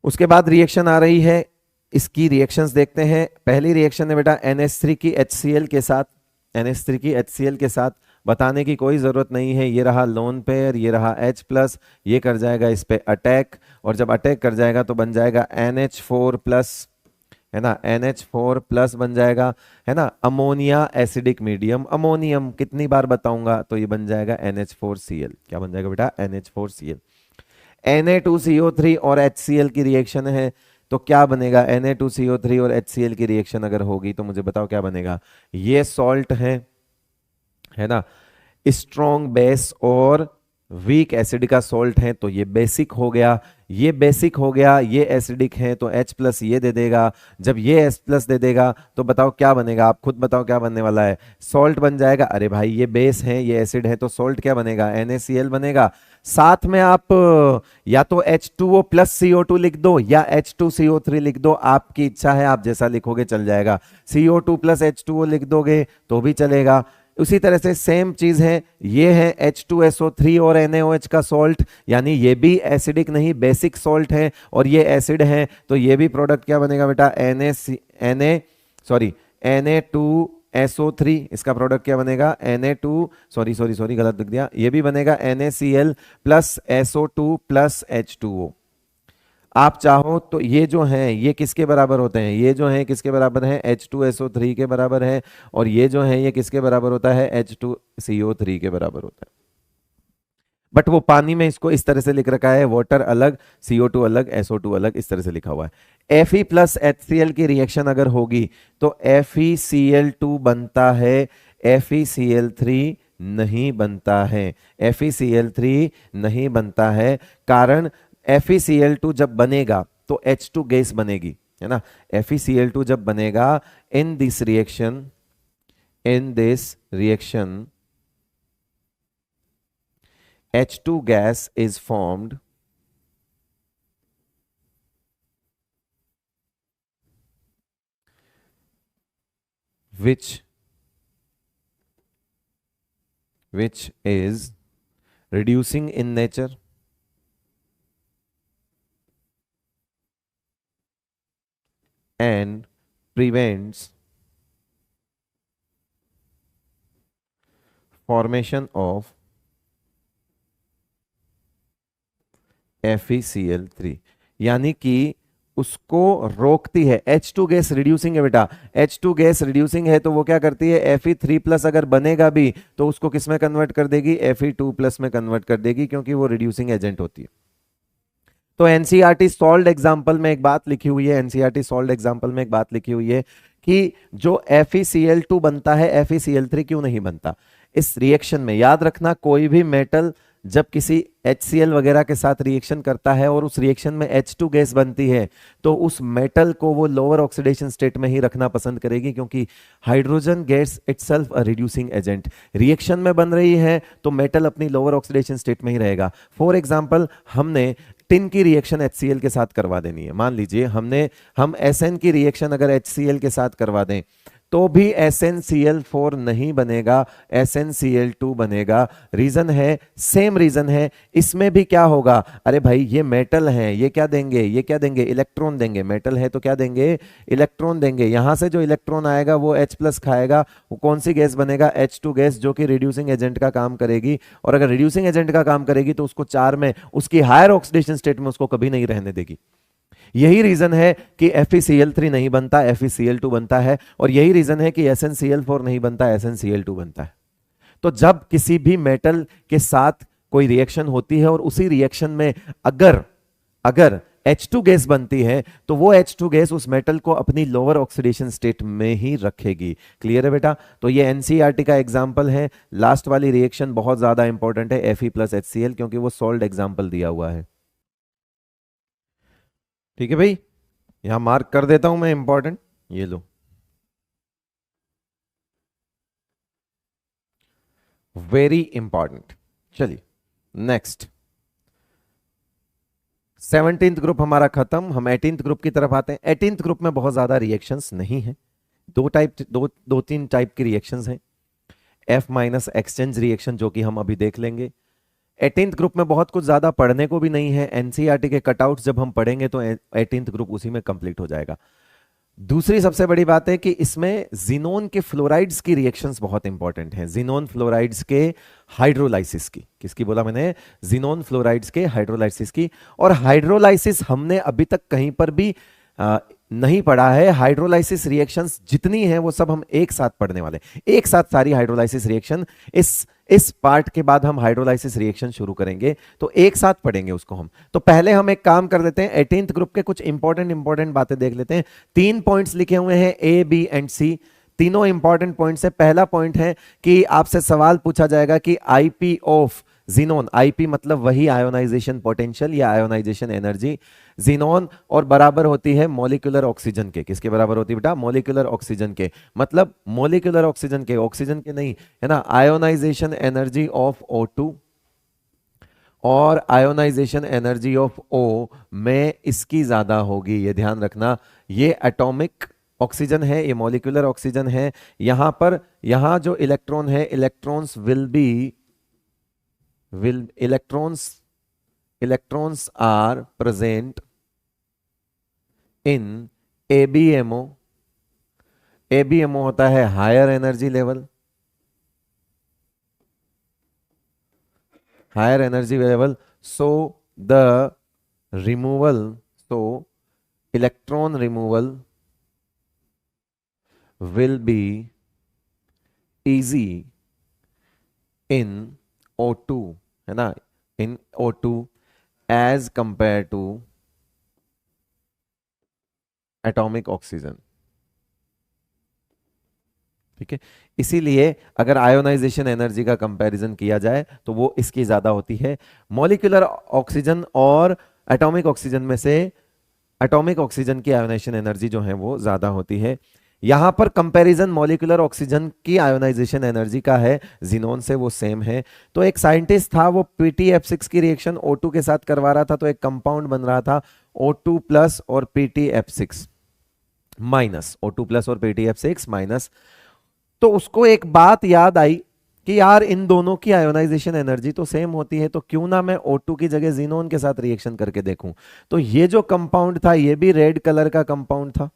उसके बाद रिएक्शन आ रही है, इसकी रिएक्शंस देखते हैं। पहली रिएक्शन है बेटा NH3 की HCl के साथ, NH3 की HCl के साथ, बताने की कोई ज़रूरत नहीं है। ये रहा लोन पेयर, ये रहा H+, ये कर जाएगा इस पे अटैक, और जब अटैक कर जाएगा तो बन जाएगा NH4+, है ना, NH4+ बन जाएगा, है ना। अमोनिया एसिडिक मीडियम, अमोनियम कितनी बार बताऊंगा, तो ये बन जाएगा NH4Cl। क्या बन जाएगा बेटा, NH4Cl। Na2CO3 और HCl की रिएक्शन है, तो क्या बनेगा, Na2CO3 और HCl की रिएक्शन अगर होगी तो मुझे बताओ क्या बनेगा। ये सॉल्ट है ना, स्ट्रॉन्ग बेस और वीक एसिड का सॉल्ट है, तो ये बेसिक हो गया, ये बेसिक हो गया, ये एसिडिक है तो H+ ये दे देगा। जब ये H+ दे देगा तो बताओ क्या बनेगा, आप खुद बताओ क्या बनने वाला है, सॉल्ट बन जाएगा। अरे भाई ये बेस है, ये एसिड है, तो सॉल्ट क्या बनेगा, NaCl बनेगा। साथ में आप या तो H2O+ CO2 लिख दो या H2CO3 लिख दो, आपकी इच्छा है, आप जैसा लिखोगे चल जाएगा। CO2+ H2O लिख दोगे तो भी चलेगा। उसी तरह से सेम चीज है, ये है H2SO3 और NaOH का सॉल्ट, यानी ये भी एसिडिक नहीं बेसिक सॉल्ट है, और ये एसिड है, तो ये भी प्रोडक्ट क्या बनेगा बेटा, Na2SO3, इसका प्रोडक्ट क्या बनेगा, Na2 सॉरी गलत लिख दिया, ये भी बनेगा NaCl plus SO2 plus H2O। आप चाहो तो ये जो हैं ये किसके बराबर होते हैं, ये जो हैं किसके बराबर हैं, H2SO3 के बराबर है, और ये जो है ये किसके बराबर होता है, H2CO3 के बराबर होता है। बट वो पानी में इसको इस तरह से लिख रखा है, वाटर अलग, CO2 अलग, SO2 अलग, इस तरह से लिखा हुआ है। Fe प्लस HCl की रिएक्शन अगर होगी तो FeCl2 बनता है, FeCl3 नहीं बनता है, FeCl3 नहीं बनता है। कारण FeCl2 जब बनेगा तो H2 गैस बनेगी, है ना। FeCl2 जब बनेगा in this reaction H2 gas is formed which is reducing in nature and prevents formation of FeCl3, यानी कि उसको रोकती है। H2 गैस रिड्यूसिंग है बेटा, H2 गैस रिड्यूसिंग है तो वो क्या करती है, Fe3+ अगर बनेगा भी तो उसको किस में कन्वर्ट कर देगी, Fe2+ में कन्वर्ट कर देगी, क्योंकि वो रिड्यूसिंग एजेंट होती है। तो एनसीईआरटी सॉल्ट एग्जाम्पल में एक बात लिखी हुई है, एनसीईआरटी सॉल्ट एग्जाम्पल में एक बात लिखी हुई है कि जो FeCl2 बनता है FeCl3 क्यों नहीं बनता। इस रिएक्शन में याद रखना, कोई भी मेटल जब किसी HCl वगैरह के साथ रिएक्शन करता है और उस रिएक्शन में H2 गैस बनती है तो उस मेटल को वो लोअर ऑक्सीडेशन स्टेट में ही रखना पसंद करेगी, क्योंकि hydrogen gas itself a reducing agent. Reaction में बन रही है तो मेटल अपनी लोअर ऑक्सीडेशन स्टेट में ही रहेगा। फॉर एग्जांपल हमने टिन की रिएक्शन HCl के साथ करवा देनी है, मान लीजिए हम SN की रिएक्शन अगर HCl के साथ करवा दें तो भी SnCl4 नहीं बनेगा, SnCl2 बनेगा। रीजन है, सेम रीजन है, इसमें भी क्या होगा, अरे भाई ये मेटल है, ये क्या देंगे, इलेक्ट्रॉन देंगे, मेटल है तो क्या देंगे, इलेक्ट्रॉन देंगे। यहां से जो इलेक्ट्रॉन आएगा वो H+ खाएगा, वो कौन सी गैस बनेगा, H2 गैस, जो कि रिड्यूसिंग एजेंट का काम करेगी। और अगर रिड्यूसिंग एजेंट का काम करेगी तो उसको 4 में, उसकी हायर ऑक्सीडेशन स्टेट में उसको कभी नहीं रहने देगी। यही रीजन है कि FeCl3 नहीं बनता, FeCl2 बनता है, और यही रीजन है कि SnCl4 नहीं बनता, SnCl2 बनता है। तो जब किसी भी मेटल के साथ कोई रिएक्शन होती है और उसी रिएक्शन में अगर H2 गैस बनती है तो वो H2 गैस उस मेटल को अपनी लोअर ऑक्सीडेशन स्टेट में ही रखेगी। क्लियर है बेटा। तो ये एनसीईआरटी का एग्जांपल है। लास्ट वाली रिएक्शन बहुत ज्यादा इंपॉर्टेंट है, Fe प्लस HCl, क्योंकि वो सॉल्ट एग्जांपल दिया हुआ है। ठीक है भाई, यहां मार्क कर देता हूं मैं इंपॉर्टेंट, ये लो, वेरी इंपॉर्टेंट। चलिए नेक्स्ट, 17th ग्रुप हमारा खत्म, हम 18th ग्रुप की तरफ आते हैं। 18th ग्रुप में बहुत ज्यादा रिएक्शंस नहीं है, दो तीन टाइप की रिएक्शंस हैं। F- एक्सचेंज रिएक्शन जो कि हम अभी देख लेंगे, 18th ग्रुप में बहुत कुछ ज्यादा पढ़ने को भी नहीं है, एनसीईआरटी के कटआउट्स जब हम पढ़ेंगे तो 18th ग्रुप उसी में कंप्लीट हो जाएगा। दूसरी सबसे बड़ी बात है कि इसमें जिनोन के फ्लोराइड्स की रिएक्शंस बहुत इंपॉर्टेंट हैं, जिनोन फ्लोराइड्स के हाइड्रोलाइसिस की। किसकी बोला मैंने? जिनोन फ्लोराइड्स के हाइड्रोलाइसिस की। और हाइड्रोलाइसिस हमने अभी तक कहीं पर भी नहीं पढ़ा है। हाइड्रोलाइसिस रिएक्शंस जितनी हैं वो सब हम एक साथ पढ़ने वाले, एक साथ सारी हाइड्रोलाइसिस रिएक्शन। इस पार्ट के बाद हम हाइड्रोलाइसिस रिएक्शन शुरू करेंगे तो एक साथ पढ़ेंगे उसको हम। तो पहले हम एक काम कर लेते हैं, 18th ग्रुप के कुछ इंपॉर्टेंट बातें देख लेते हैं। 3 पॉइंट्स लिखे हुए हैं, ए बी एंड सी, तीनों इंपॉर्टेंट पॉइंट्स है। पहला पॉइंट है कि आपसे सवाल पूछा जाएगा कि आईपी ऑफ जिनोन, आईपी मतलब वही आयोनाइजेशन पोटेंशियल या आयोनाइजेशन एनर्जी, जिनोन और बराबर होती है मॉलिक्यूलर ऑक्सीजन के। किसके बराबर होती है बेटा? मॉलिक्यूलर ऑक्सीजन के। मतलब मॉलिक्यूलर ऑक्सीजन के नहीं है ना, आयोनाइजेशन एनर्जी ऑफ O2 और आयोनाइजेशन एनर्जी ऑफ O में इसकी ज्यादा होगी, ये ध्यान रखना। ये एटॉमिक ऑक्सीजन है, ये मॉलिक्यूलर ऑक्सीजन है। यहां पर यहां जो इलेक्ट्रॉन है, electrons electrons are present in ABMO। ABMO होता है higher energy level, higher energy level. So the removal, so electron removal will be easy in O2, है ना, in O2 as compared to atomic oxygen. ठीक है, इसीलिए अगर ionisation energy का comparison किया जाए तो वो इसकी ज्यादा होती है। मॉलिक्यूलर ऑक्सीजन और एटॉमिक ऑक्सीजन में से एटॉमिक ऑक्सीजन की आयोनाइजेशन एनर्जी जो है वो ज्यादा होती है। यहां पर कंपैरिजन मॉलिक्यूलर ऑक्सीजन की आयोनाइजेशन एनर्जी का है, जिनोन से वो सेम है। तो एक साइंटिस्ट था, वो PtF6 की रिएक्शन O2 के साथ करवा रहा था, तो एक कंपाउंड बन रहा था O2 प्लस और PtF6 माइनस, O2 प्लस और PtF6 माइनस। तो उसको एक बात याद आई कि यार इन दोनों की आयोनाइजेशन एनर्जी तो सेम होती है, तो क्यों ना मैं O2 की जगह जिनोन के साथ रिएक्शन करके देखूं। तो ये जो कंपाउंड था ये भी रेड कलर का कंपाउंड था,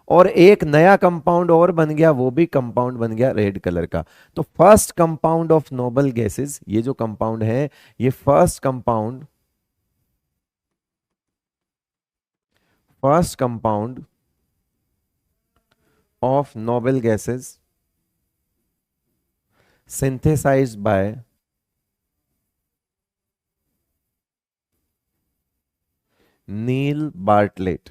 और एक नया कंपाउंड और बन गया, वो भी कंपाउंड बन गया रेड कलर का। तो first compound of noble gases, ये जो कंपाउंड है ये first compound of noble gases synthesized by Neil Bartlett.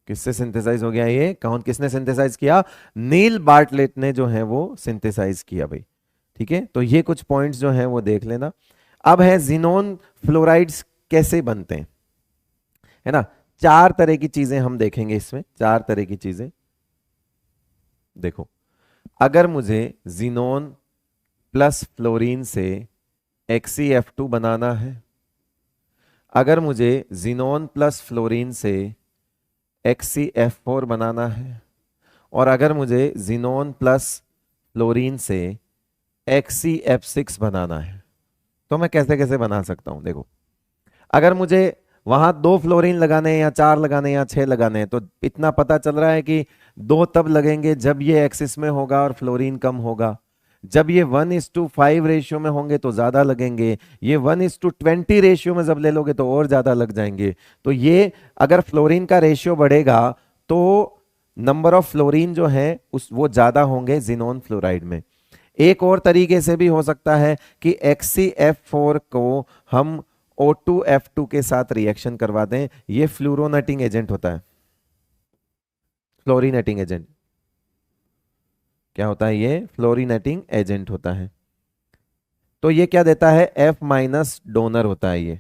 किससे सिंथेसाइज हो गया ये? कौन, किसने सिंथेसाइज किया? नील बार्टलेट ने जो है वो सिंथेसाइज किया भाई। ठीक है, तो ये कुछ पॉइंट्स जो हैं वो देख लेना। अब है जिनोन फ्लोराइड्स कैसे बनते हैं, है ना। 4 तरह की चीजें हम देखेंगे इसमें, 4 तरह की चीजें। देखो, अगर मुझे जिनोन प्लस फ्लोरीन से XeF2 बनाना है, अगर मुझे जिनोन प्लस फ्लोरीन से XeF4 बनाना है, और अगर मुझे जिनोन प्लस फ्लोरीन से XeF6 बनाना है, तो मैं कैसे कैसे बना सकता हूं। देखो, अगर मुझे वहां 2 फ्लोरीन लगाने हैं या 4 लगाने हैं या 6 लगाने हैं, तो इतना पता चल रहा है कि 2 तब लगेंगे जब ये एक्सिस में होगा और फ्लोरीन कम होगा। जब ये 1:5 रेशियो में होंगे तो ज्यादा लगेंगे, ये 1:20 रेशियो में जब ले लोगे तो और ज्यादा लग जाएंगे। तो ये अगर फ्लोरीन का रेशियो बढ़ेगा तो नंबर ऑफ फ्लोरीन जो है वो ज्यादा होंगे जिनोन फ्लोराइड में। एक और तरीके से भी हो सकता है कि XeF4 को हम O2F2 के साथ रिएक्शन करवा दें। ये फ्लोरोनेटिंग एजेंट होता है, फ्लोरीनेटिंग एजेंट। क्या होता है ये? फ्लोरीनेटिंग एजेंट होता है। तो ये क्या देता है? F- डोनर होता है। ये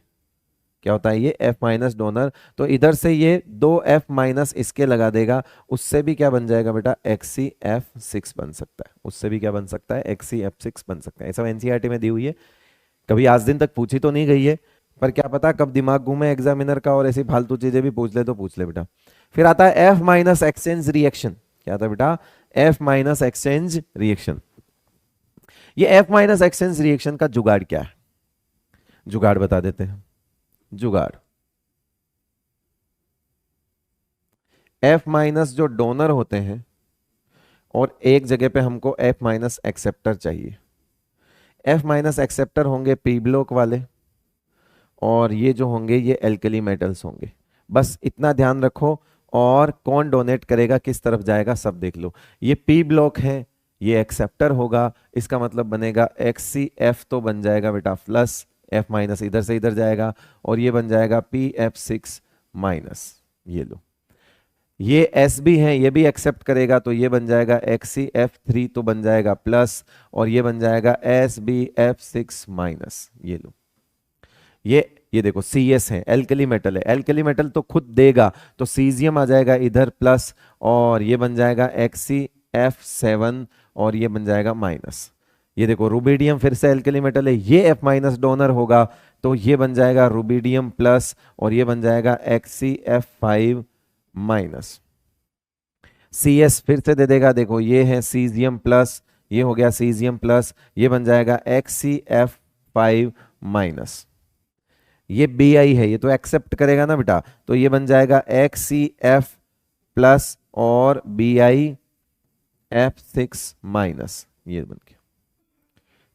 क्या होता है? ये F- डोनर। तो इधर से ये 2F- इसके लगा देगा, उससे भी क्या बन जाएगा बेटा? XeF6 बन सकता है। उससे भी क्या बन सकता है? XeF6 बन सकता है। ऐसा एनसीईआरटी में दी हुई है, कभी आज दिन तक पूछी तो नहीं गई है, पर क्या पता कब दिमाग घूमे एग्जामिनर का और ऐसी फालतू चीजें भी पूछ ले तो पूछ ले बेटा। फिर आता है F- एक्सचेंज रिएक्शन। क्या था बेटा? F- exchange reaction. ये F माइनस एक्सचेंज रिएक्शन का जुगाड़ क्या है, जुगाड़ बता देते हैं। जुगाड़, F माइनस जो डोनर होते हैं और एक जगह पे हमको F माइनस एक्सेप्टर चाहिए। F माइनस एक्सेप्टर होंगे पी ब्लॉक वाले और ये जो होंगे ये एल्कली मेटल्स होंगे। बस इतना ध्यान रखो, और कौन डोनेट करेगा किस तरफ जाएगा सब देख लो। ये पी ब्लॉक है, ये एक्सेप्टर होगा, इसका मतलब बनेगा XCF तो बन जाएगा बेटा प्लस, F माइनस इधर से इधर जाएगा और ये बन जाएगा PF6 माइनस। ये लो, ये एस भी है, ये भी एक्सेप्ट करेगा तो ये बन जाएगा XCF3 तो बन जाएगा प्लस, और ये बन जाएगा SBF6 माइनस। ये लो, ये देखो CS है, एल्कली मेटल है, एल्कली मेटल तो खुद देगा तो सीजियम आ जाएगा इधर प्लस, और ये बन जाएगा XCF7 और ये बन जाएगा माइनस। ये देखो रुबिडियम फिर से एल्कली मेटल है, ये F माइनस डोनर होगा तो ये बन जाएगा रुबिडियम प्लस और ये बन जाएगा XCF5 माइनस। CS फिर से दे देगा, देखो ये है सीजियम प्लस, ये हो गया सीजियम प्लस, ये बन जाएगा XCF5 माइनस। ये Bi है, ये तो एक्सेप्ट करेगा ना बेटा, तो ये बन जाएगा XCF प्लस और BiF6 माइनस। ये बन गया।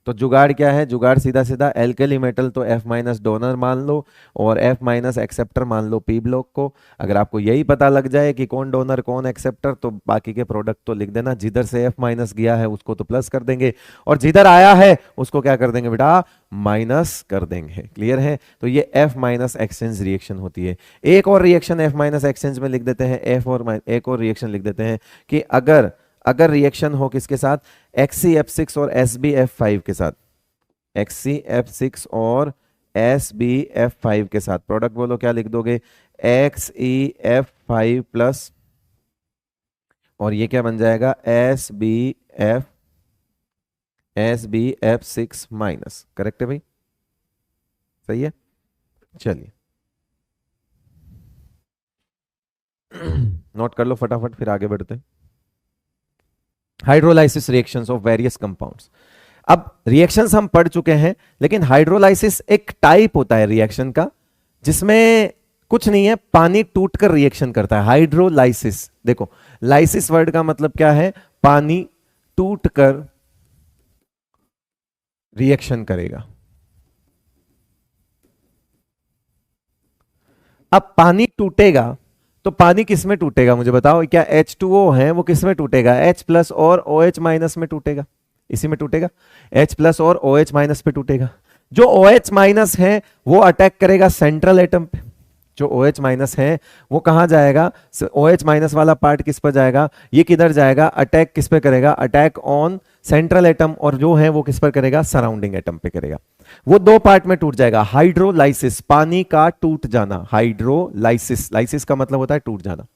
तो जुगाड़ क्या है, जुगाड़ सीधा सीधा एल्कली मेटल तो F माइनस डोनर मान लो और F माइनस एक्सेप्टर मान लो पी ब्लॉक को। अगर आपको यही पता लग जाए कि कौन डोनर कौन एक्सेप्टर, तो बाकी के प्रोडक्ट तो लिख देना, जिधर से F माइनस गया है उसको तो प्लस कर देंगे और जिधर आया है उसको क्या कर देंगे बेटा, माइनस कर देंगे। क्लियर है? तो ये F माइनस एक्सचेंज रिएक्शन होती है। एक और रिएक्शन F माइनस एक्सचेंज में लिख देते हैं, एक और रिएक्शन लिख देते हैं कि अगर रिएक्शन हो किसके साथ, XCF6 और SBF5 के साथ, XCF6 और SBF5 के साथ, प्रोडक्ट बोलो क्या लिख दोगे, XEF5 प्लस और ये क्या बन जाएगा, SBF6 माइनस। करेक्ट है भाई? सही है, चलिए नोट कर लो फटाफट फिर आगे बढ़ते हैं। Hydrolysis reactions of various compounds. अब रिएक्शंस हम पढ़ चुके हैं, लेकिन हाइड्रोलाइसिस एक टाइप होता है रिएक्शन का जिसमें कुछ नहीं है, पानी टूटकर रिएक्शन करता है। हाइड्रोलाइसिस, देखो लाइसिस वर्ड का मतलब क्या है, पानी टूटकर रिएक्शन करेगा। अब पानी टूटेगा तो पानी किस में टूटेगा मुझे बताओ, क्या H2O है वो किस में टूटेगा, H प्लस और OH माइनस में टूटेगा, इसी में टूटेगा, H प्लस और OH माइनस पे टूटेगा। जो OH माइनस है वो अटैक करेगा सेंट्रल एटम पे, जो OH माइनस है वो कहां जाएगा, OH माइनस वाला पार्ट किस पर जाएगा, ये किधर जाएगा, अटैक किस पे करेगा, अटैक ऑन सेंट्रल एटम, और जो है वो किस पर करेगा, सराउंडिंग एटम पे करेगा। वो दो पार्ट में टूट जाएगा। हाइड्रोलाइसिस, पानी का टूट जाना, हाइड्रोलाइसिस, लाइसिस का मतलब होता है टूट जाना।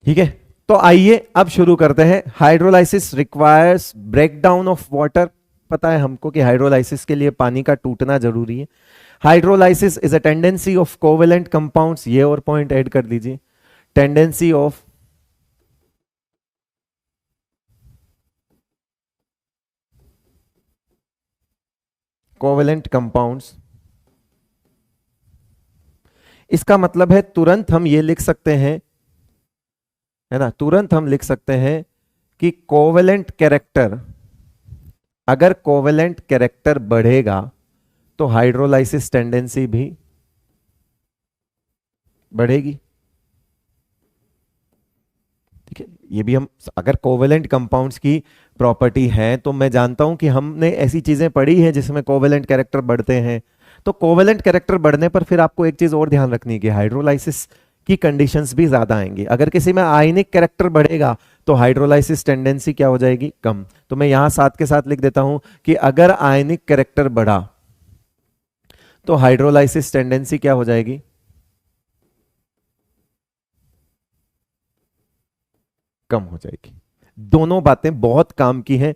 ठीक है, तो आइए अब शुरू करते हैं। Hydrolysis requires breakdown of water. पता है हमको कि हाइड्रोलाइसिस के लिए पानी का टूटना जरूरी है। Hydrolysis is a tendency of covalent compounds, ये और पॉइंट ऐड कर दीजिए, टेंडेंसी ऑफ कोवेलेंट कंपाउंड्स। इसका मतलब है तुरंत हम ये लिख सकते हैं, है ना, तुरंत हम लिख सकते हैं कि कोवेलेंट कैरेक्टर, अगर कोवेलेंट कैरेक्टर बढ़ेगा तो हाइड्रोलाइसिस टेंडेंसी भी बढ़ेगी। ठीक है, ये भी हम, अगर कोवेलेंट कंपाउंड्स की प्रॉपर्टी है तो मैं जानता हूं कि हमने ऐसी चीजें पढ़ी हैं जिसमें कोवेलेंट कैरेक्टर बढ़ते हैं। तो कोवेलेंट कैरेक्टर बढ़ने पर फिर आपको एक चीज और ध्यान रखनी है कि हाइड्रोलाइसिस की कंडीशंस भी ज्यादा आएंगी। अगर किसी में आयनिक कैरेक्टर बढ़ेगा तो हाइड्रोलाइसिस टेंडेंसी क्या हो जाएगी, कम। तो मैं यहां साथ के साथ लिख देता हूं कि अगर आयनिक कैरेक्टर बढ़ा तो हाइड्रोलाइसिस टेंडेंसी क्या हो जाएगी, कम हो जाएगी। दोनों बातें बहुत काम की हैं।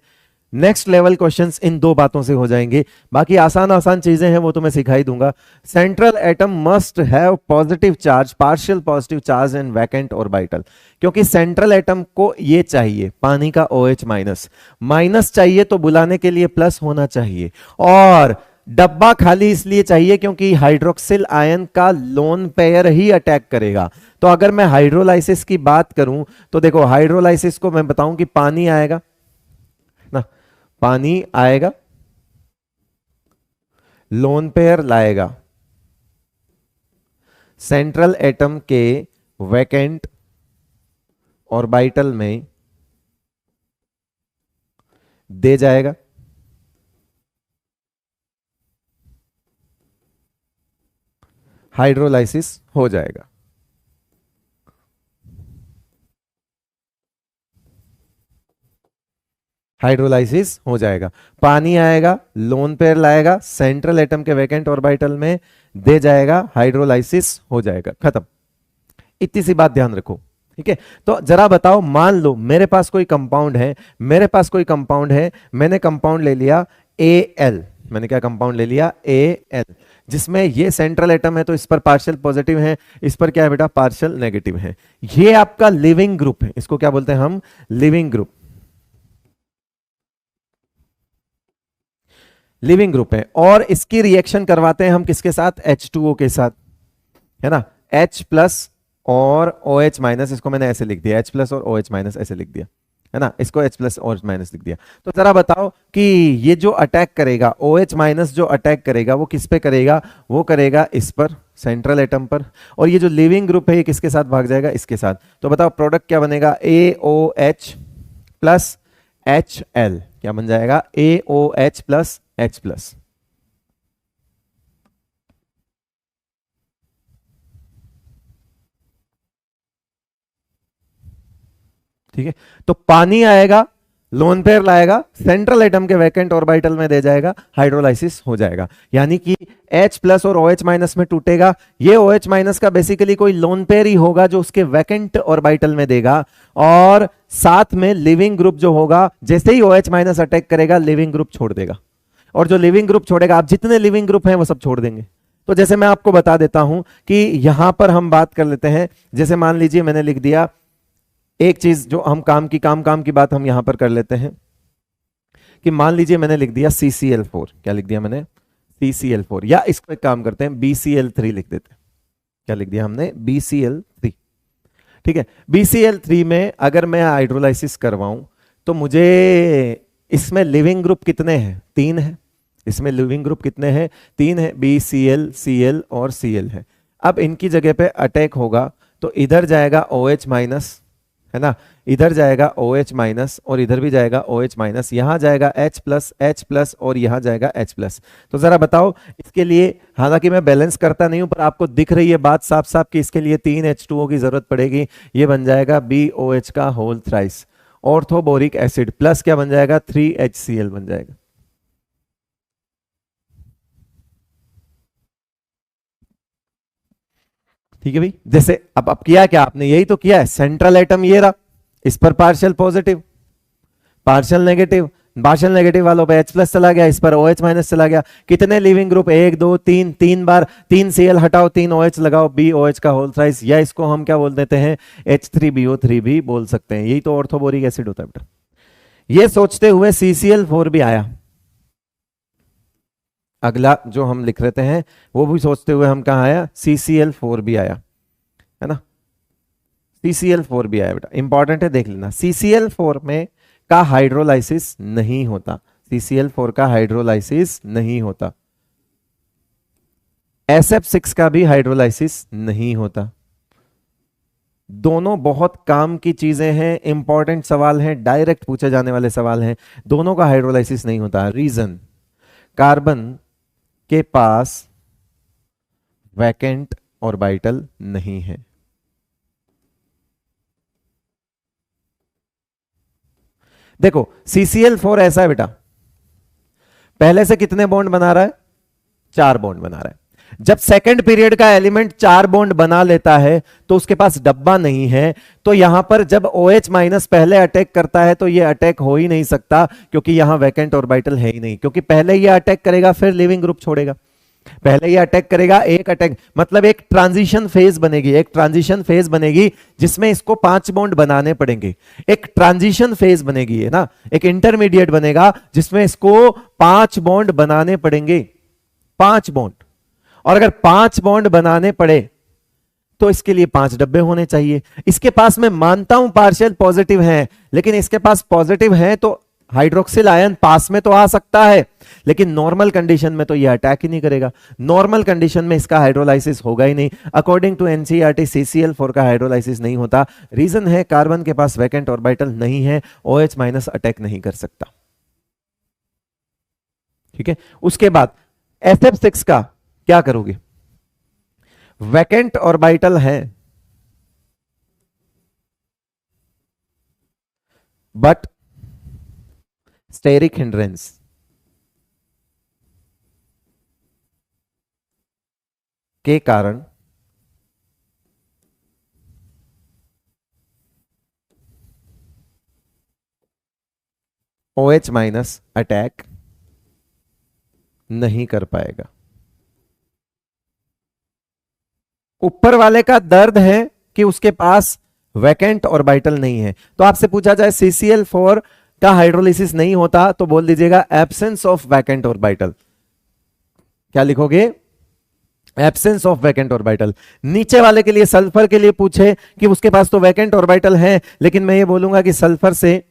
नेक्स्ट लेवल क्वेश्चंस इन दो बातों से हो जाएंगे, बाकी आसान आसान चीजें हैं वो तो मैं सिखा ही दूंगा। Central atom must have positive charge, partial positive charge and vacant orbital, क्योंकि सेंट्रल एटम को ये चाहिए पानी का OH माइनस, माइनस चाहिए तो बुलाने के लिए प्लस होना चाहिए, और डब्बा खाली इसलिए चाहिए क्योंकि हाइड्रोक्सिल आयन का लोन पेयर ही अटैक करेगा। तो अगर मैं हाइड्रोलाइसिस की बात करूं तो देखो, हाइड्रोलाइसिस को मैं बताऊं कि पानी आएगा ना, पानी आएगा, लोन पेयर लाएगा, सेंट्रल एटम के वैकेंट ऑर्बिटल में दे जाएगा, हाइड्रोलाइसिस हो जाएगा। हाइड्रोलाइसिस हो जाएगा, पानी आएगा, लोन पेयर लाएगा, सेंट्रल एटम के वैकेंट ऑर्बिटल में दे जाएगा, हाइड्रोलाइसिस हो जाएगा, खत्म। इतनी सी बात ध्यान रखो, ठीक है। तो जरा बताओ, मान लो मेरे पास कोई कंपाउंड है, मैंने कंपाउंड ले लिया Al, मैंने क्या कंपाउंड ले लिया Al, जिसमें ये सेंट्रल एटम है तो इस पर पार्शियल पॉजिटिव है, इस पर क्या है बेटा पार्शियल नेगेटिव है। ये आपका लिविंग ग्रुप है, इसको क्या बोलते हैं हम, लिविंग ग्रुप, लिविंग ग्रुप है। और इसकी रिएक्शन करवाते हैं हम किसके साथ, H2O के साथ, है ना, H प्लस और OH माइनस, इसको मैंने ऐसे लिख दिया, H प्लस और OH माइनस ऐसे लिख दिया, है ना, इसको H प्लस OH माइनस लिख दिया। तो जरा बताओ कि ये जो अटैक करेगा, OH माइनस जो अटैक करेगा वो किस पे करेगा, वो करेगा इस पर, सेंट्रल एटम पर, और ये जो लिविंग ग्रुप है ये किसके साथ भाग जाएगा, इसके साथ। तो बताओ प्रोडक्ट क्या बनेगा, AOH प्लस HL, क्या बन जाएगा, AOH प्लस H प्लस। ठीक है, तो पानी आएगा, लोन पेयर लाएगा, सेंट्रल एटम के वैकेंट ऑर्बिटल में दे जाएगा, हाइड्रोलाइसिस हो जाएगा। यानी कि H प्लस और OH माइनस में टूटेगा, ये OH माइनस का बेसिकली कोई लोन पेयर ही होगा जो उसके वैकेंट ऑर्बिटल में देगा, और साथ में लिविंग ग्रुप जो होगा, जैसे ही OH माइनस अटैक करेगा लिविंग ग्रुप छोड़ देगा, और जो लिविंग ग्रुप छोड़ेगा, आप जितने लिविंग ग्रुप हैं वो सब छोड़ देंगे। तो जैसे मैं आपको बता देता हूं कि यहां पर हम बात कर लेते हैं, जैसे मान लीजिए मैंने लिख दिया एक चीज, जो हम काम की बात हम यहां पर कर लेते हैं कि मान लीजिए मैंने लिख दिया CCl4, क्या लिख दिया मैंने, CCl4, या इसको एक काम करते हैं BCl3 लिख देते हैं, क्या लिख दिया हमने, BCl3, ठीक है। BCl3 में अगर मैं हाइड्रोलाइसिस करवाऊं तो मुझे इसमें लिविंग ग्रुप कितने हैं, 3 है, इसमें लिविंग ग्रुप कितने हैं, 3 है, BCl, Cl और Cl है। अब इनकी जगह पे अटैक होगा तो इधर जाएगा OH माइनस, है ना, इधर जाएगा OH माइनस और इधर भी जाएगा OH माइनस, यहां जाएगा H प्लस और यहां जाएगा H प्लस। तो जरा बताओ इसके लिए, हालांकि मैं बैलेंस करता नहीं हूं पर आपको दिख रही है बात साफ साफ कि इसके लिए 3 H2O की जरूरत पड़ेगी, ये बन जाएगा BOH का whole thrice, orthoboric acid, plus क्या बन जाएगा 3HCl बन जाएगा। ठीक है भाई, जैसे अब किया क्या आपने, यही तो किया है, सेंट्रल एटम ये रहा, इस पर partial positive, partial negative, partial negative वालों पे H प्लस चला गया, इस पर OH माइनस चला गया। कितने लिविंग ग्रुप, 1 2 3, 3 बार, 3 Cl हटाओ, 3 OH लगाओ, BOH का होल थ्राइस, या इसको हम क्या बोल देते हैं, H3BO3 भी बोल सकते हैं, यही तो ऑर्थोबोरिक एसिड होता है बेटा। ये सोचते हुए CCl4 भी आया, अगला जो हम लिख रहे हैं वो भी सोचते हुए हम कहा आया, CCl4 भी आया, है ना, CCl4 भी आया बेटा, इंपॉर्टेंट है देख लेना। CCl4 में का हाइड्रोलाइसिस नहीं होता, CCl4 का हाइड्रोलाइसिस नहीं होता, SF6 का भी हाइड्रोलाइसिस नहीं होता। दोनों बहुत काम की चीजें हैं, इंपॉर्टेंट सवाल हैं, डायरेक्ट पूछे जाने वाले सवाल हैं, दोनों का हाइड्रोलाइसिस नहीं होता। रीजन, कार्बन के पास वैकेंट ऑर्बिटल नहीं है। देखो CCl4 ऐसा है बेटा, पहले से कितने बॉन्ड बना रहा है, 4 बॉन्ड बना रहा है। जब सेकंड पीरियड का एलिमेंट 4 बॉन्ड बना लेता है तो उसके पास डब्बा नहीं है, तो यहां पर जब OH माइनस पहले अटैक करता है तो ये अटैक हो ही नहीं सकता, क्योंकि यहां वैकेंट ऑर्बिटल है ही नहीं, क्योंकि पहले ये अटैक करेगा फिर लिविंग ग्रुप छोड़ेगा। पहले ये अटैक करेगा, एक अटैक मतलब एक ट्रांजिशन फेज बनेगी, एक ट्रांजिशन फेज बनेगी जिसमें इसको 5 बॉन्ड बनाने पड़ेंगे। एक ट्रांजिशन फेज बनेगी है ना, एक इंटरमीडिएट बनेगा जिसमें इसको 5 बॉन्ड बनाने पड़ेंगे, 5 बॉन्ड। और अगर 5 बॉन्ड बनाने पड़े तो इसके लिए 5 डब्बे होने चाहिए। इसके पास मैं मानता हूं पार्शियल पॉजिटिव है, लेकिन इसके पास पॉजिटिव है तो हाइड्रोक्सिल आयन पास में तो आ सकता है, लेकिन नॉर्मल कंडीशन में तो ये अटैक ही नहीं करेगा। नॉर्मल कंडीशन में इसका हाइड्रोलाइसिस होगा ही नहीं। अकॉर्डिंग टू एनसीईआरटी CCl4 का हाइड्रोलाइसिस नहीं होता। रीजन है कार्बन के पास वैकेंट ऑर्बिटल नहीं है, OH माइनस अटैक नहीं कर सकता। ठीक है, उसके बाद SF6 का क्या करोगे? वैकेंट ऑर्बिटल है बट स्टेरिक हिंड्रेंस, के कारण OH माइनस अटैक नहीं कर पाएगा। ऊपर वाले का दर्द है कि उसके पास वैकेंट ऑर्बिटल नहीं है। तो आपसे पूछा जाए CCl4 का हाइड्रोलिसिस नहीं होता तो बोल दीजिएगा एब्सेंस ऑफ वैकेंट ऑर्बिटल। क्या लिखोगे? Absence of vacant orbital. नीचे वाले के लिए सल्फर के लिए पूछे कि उसके पास तो वैकेंट ऑर्बिटल है, लेकिन मैं ये बोलूंगा कि सल्फर से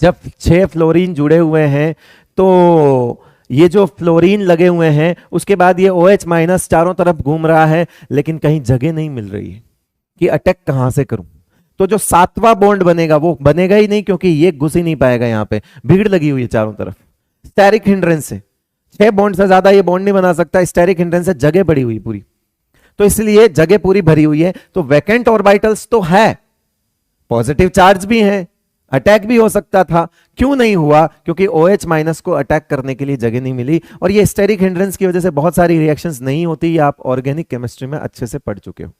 जब 6 फ्लोरीन जुड़े हुए हैं तो ये जो फ्लोरीन लगे हुए हैं उसके बाद ये OH माइनस चारों तरफ घूम रहा है, लेकिन कहीं जगह नहीं मिल रही है कि अटैक कहां से करूं। तो जो 7वां बॉन्ड बनेगा वो बनेगा ही नहीं, क्योंकि ये घुस ही नहीं पाएगा, यहां पे भीड़ लगी हुई है चारों तरफ। स्टेरिक हिंड्रेंस से 6 बॉन्ड से ज्यादा ये बॉन्ड नहीं बना सकता, स्टेरिक हिंड्रेंस से जगह पड़ी हुई पूरी, तो इसलिए जगह पूरी भरी हुई है। तो वैकेंट ऑर्बिटल्स तो है, पॉजिटिव चार्ज भी है, अटैक भी हो सकता था, क्यों नहीं हुआ? क्योंकि OH माइनस को अटैक करने के लिए जगह नहीं मिली। और ये स्टेरिक हिंड्रेंस की वजह से बहुत सारी रिएक्शंस नहीं होती, ये आप ऑर्गेनिक केमिस्ट्री में अच्छे से पढ़ चुके हो।